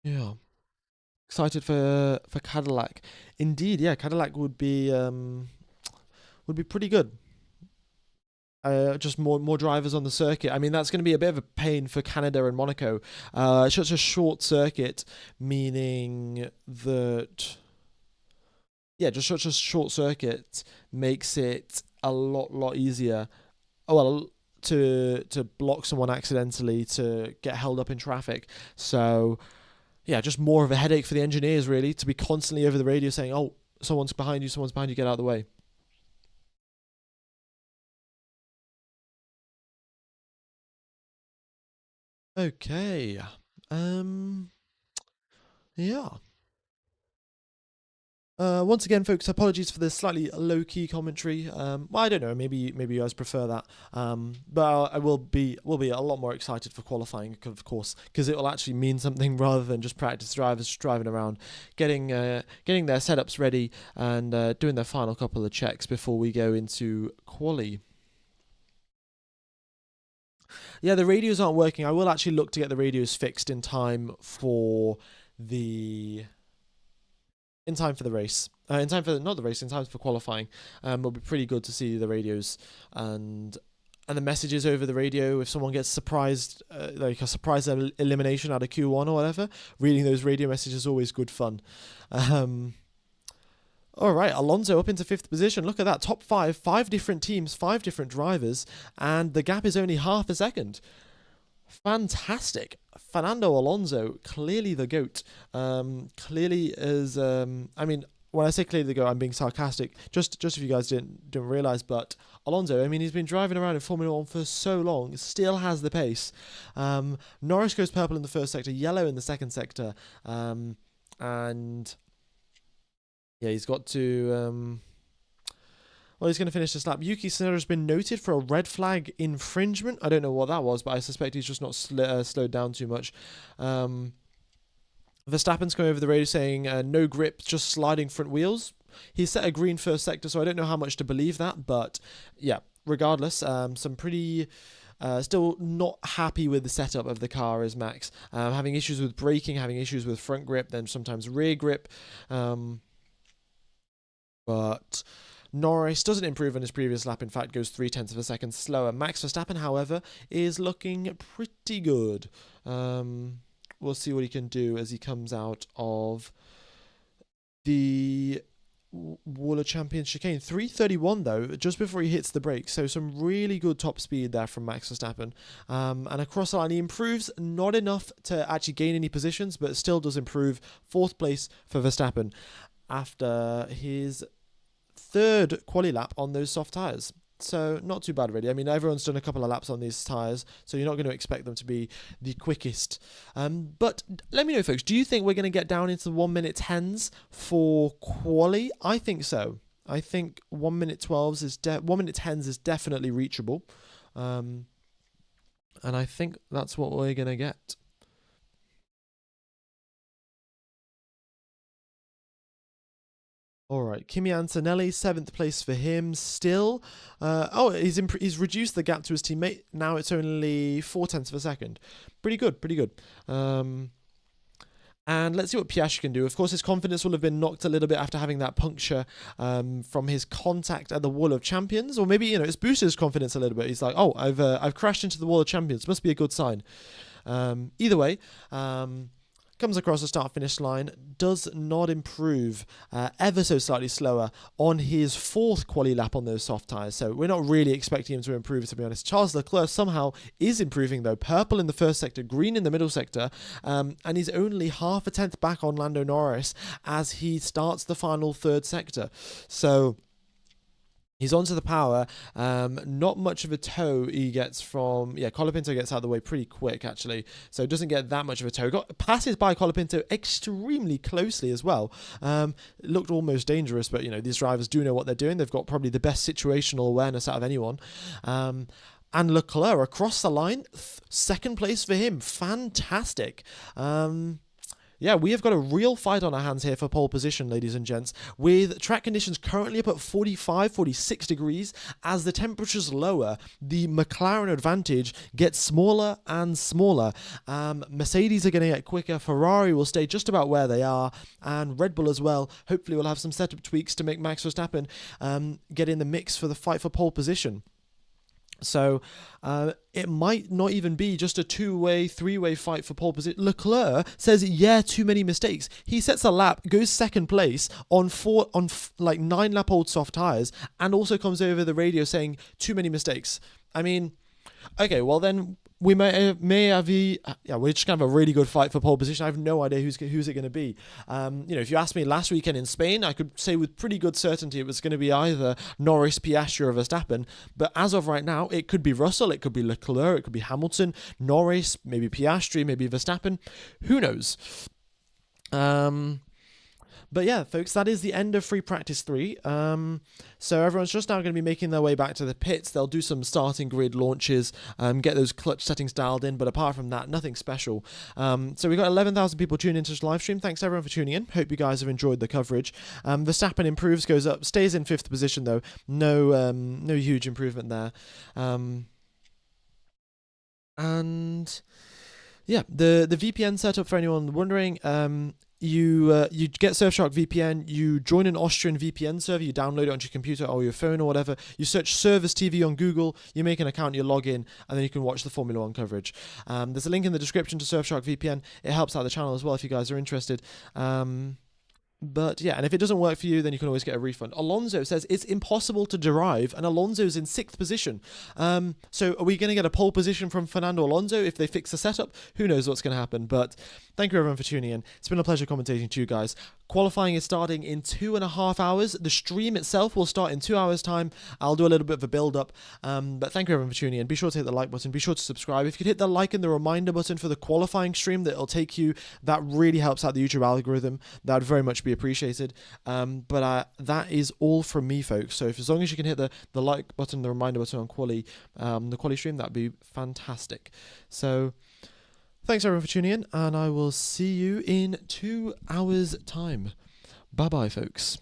yeah. Excited for Cadillac. Indeed, yeah, Cadillac would be pretty good. Just more drivers on the circuit. I mean, that's going to be a bit of a pain for Canada and Monaco. Such a short circuit, meaning that, yeah, just such a short circuit makes it a lot easier. Oh well, to block someone accidentally, to get held up in traffic. So, yeah, just more of a headache for the engineers, really, to be constantly over the radio saying, "Oh, someone's behind you, get out of the way." Okay. Yeah. Once again, folks, apologies for the slightly low-key commentary. Well, I don't know. Maybe you guys prefer that. But I will be a lot more excited for qualifying, of course, because it will actually mean something rather than just practice drivers just driving around, getting their setups ready and doing their final couple of checks before we go into quali. Yeah, the radios aren't working. I will actually look to get the radios fixed in time for the race. In time for not the race, in time for qualifying. It'll be pretty good to see the radios and the messages over the radio. If someone gets surprised, like a surprise elimination out of Q1 or whatever, reading those radio messages is always good fun. All right, Alonso up into 5th position. Look at that, top 5 different teams, 5 different drivers, and the gap is only half a second. Fantastic. Fernando Alonso, clearly the GOAT. Clearly is, I mean, when I say clearly the GOAT, I'm being sarcastic. Just if you guys didn't realize, but Alonso, I mean, he's been driving around in Formula 1 for so long, still has the pace. Norris goes purple in the first sector, yellow in the second sector, and yeah, he's got to. Well, he's going to finish this lap. Yuki Tsunoda has been noted for a red flag infringement. I don't know what that was, but I suspect he's just not slowed down too much. Verstappen's going over the radio saying no grip, just sliding front wheels. He set a green first sector, so I don't know how much to believe that. But yeah, regardless, some pretty... still not happy with the setup of the car as Max. Having issues with braking, having issues with front grip, then sometimes rear grip. But... Norris doesn't improve on his previous lap, in fact goes 0.3 of a second slower. Max Verstappen, however, is looking pretty good. We'll see what he can do as he comes out of the World Champions chicane. 3:31 though, just before he hits the brakes, so some really good top speed there from Max Verstappen. And across the line he improves, not enough to actually gain any positions, but still does improve. 4th place for Verstappen after his 3rd quali lap on those soft tyres. So not too bad, really. I mean, everyone's done a couple of laps on these tyres, so you're not going to expect them to be the quickest. But let me know, folks, do you think we're going to get down into the 1 minute 10s for quali? I think so. I think 1 minute 12s is 1 minute 10s is definitely reachable. And I think that's what we're going to get. All right, Kimi Antonelli, 7th place for him still. He's reduced the gap to his teammate. Now it's only 0.4 of a second. Pretty good. And And let's see what Piastri can do. Of course, his confidence will have been knocked a little bit after having that puncture from his contact at the Wall of Champions. Or maybe, it's boosted his confidence a little bit. He's like, oh, I've crashed into the Wall of Champions. Must be a good sign. Either way, comes across the start-finish line, does not improve, ever so slightly slower on his fourth quali lap on those soft tyres. So we're not really expecting him to improve, to be honest. Charles Leclerc somehow is improving, though. Purple in the first sector, green in the middle sector, and he's only half a tenth back on Lando Norris as he starts the final third sector. So he's onto the power. Not much of a tow he gets from... Yeah, Colapinto gets out of the way pretty quick, actually. So doesn't get that much of a tow. Passes by Colapinto extremely closely as well. It looked almost dangerous, but, these drivers do know what they're doing. They've got probably the best situational awareness out of anyone. And Leclerc across the line, second place for him. Fantastic. Yeah, we have got a real fight on our hands here for pole position, ladies and gents, with track conditions currently up at 45, 46 degrees. As the temperatures lower, the McLaren advantage gets smaller and smaller. Mercedes are going to get quicker, Ferrari will stay just about where they are, and Red Bull as well. Hopefully we'll have some setup tweaks to make Max Verstappen get in the mix for the fight for pole position. So it might not even be just a two-way, three-way fight for pole position. Leclerc says, yeah, too many mistakes. He sets a lap, goes second place on 9-lap-old soft tyres, and also comes over the radio saying, too many mistakes. I mean, okay, well then we we're just gonna have a really good fight for pole position. I have no idea who's it going to be. If you asked me last weekend in Spain, I could say with pretty good certainty it was going to be either Norris, Piastri, or Verstappen. But as of right now, it could be Russell, it could be Leclerc, it could be Hamilton, Norris, maybe Piastri, maybe Verstappen. Who knows? But yeah, folks, that is the end of free practice 3. So everyone's just now going to be making their way back to the pits. They'll do some starting grid launches, get those clutch settings dialed in. But apart from that, nothing special. So we've got 11,000 people tuned into this live stream. Thanks everyone for tuning in. Hope you guys have enjoyed the coverage. Verstappen improves, goes up, stays in 5th position though. No huge improvement there. And yeah, the VPN setup for anyone wondering. You get Surfshark VPN, you join an Austrian VPN server, you download it onto your computer or your phone or whatever, you search Service TV on Google, you make an account, you log in, and then you can watch the Formula 1 coverage. There's a link in the description to Surfshark VPN. It helps out the channel as well if you guys are interested. But yeah, and if it doesn't work for you, then you can always get a refund. Alonso says it's impossible to derive, and Alonso's in 6th position. So are we going to get a pole position from Fernando Alonso if they fix the setup? Who knows what's going to happen, but thank you everyone for tuning in. It's been a pleasure commentating to you guys. Qualifying is starting in 2.5 hours. The stream itself will start in 2 hours' time. I'll do a little bit of a build-up, but thank you everyone for tuning in. Be sure to hit the like button. Be sure to subscribe. If you could hit the like and the reminder button for the qualifying stream that it'll take you, that really helps out the YouTube algorithm. That would very much be appreciated. But that is all from me, folks. So as long as you can hit the like button, the reminder button on the quali stream, that'd be fantastic. So thanks everyone for tuning in, and I will see you in 2 hours' time. Bye-bye, folks.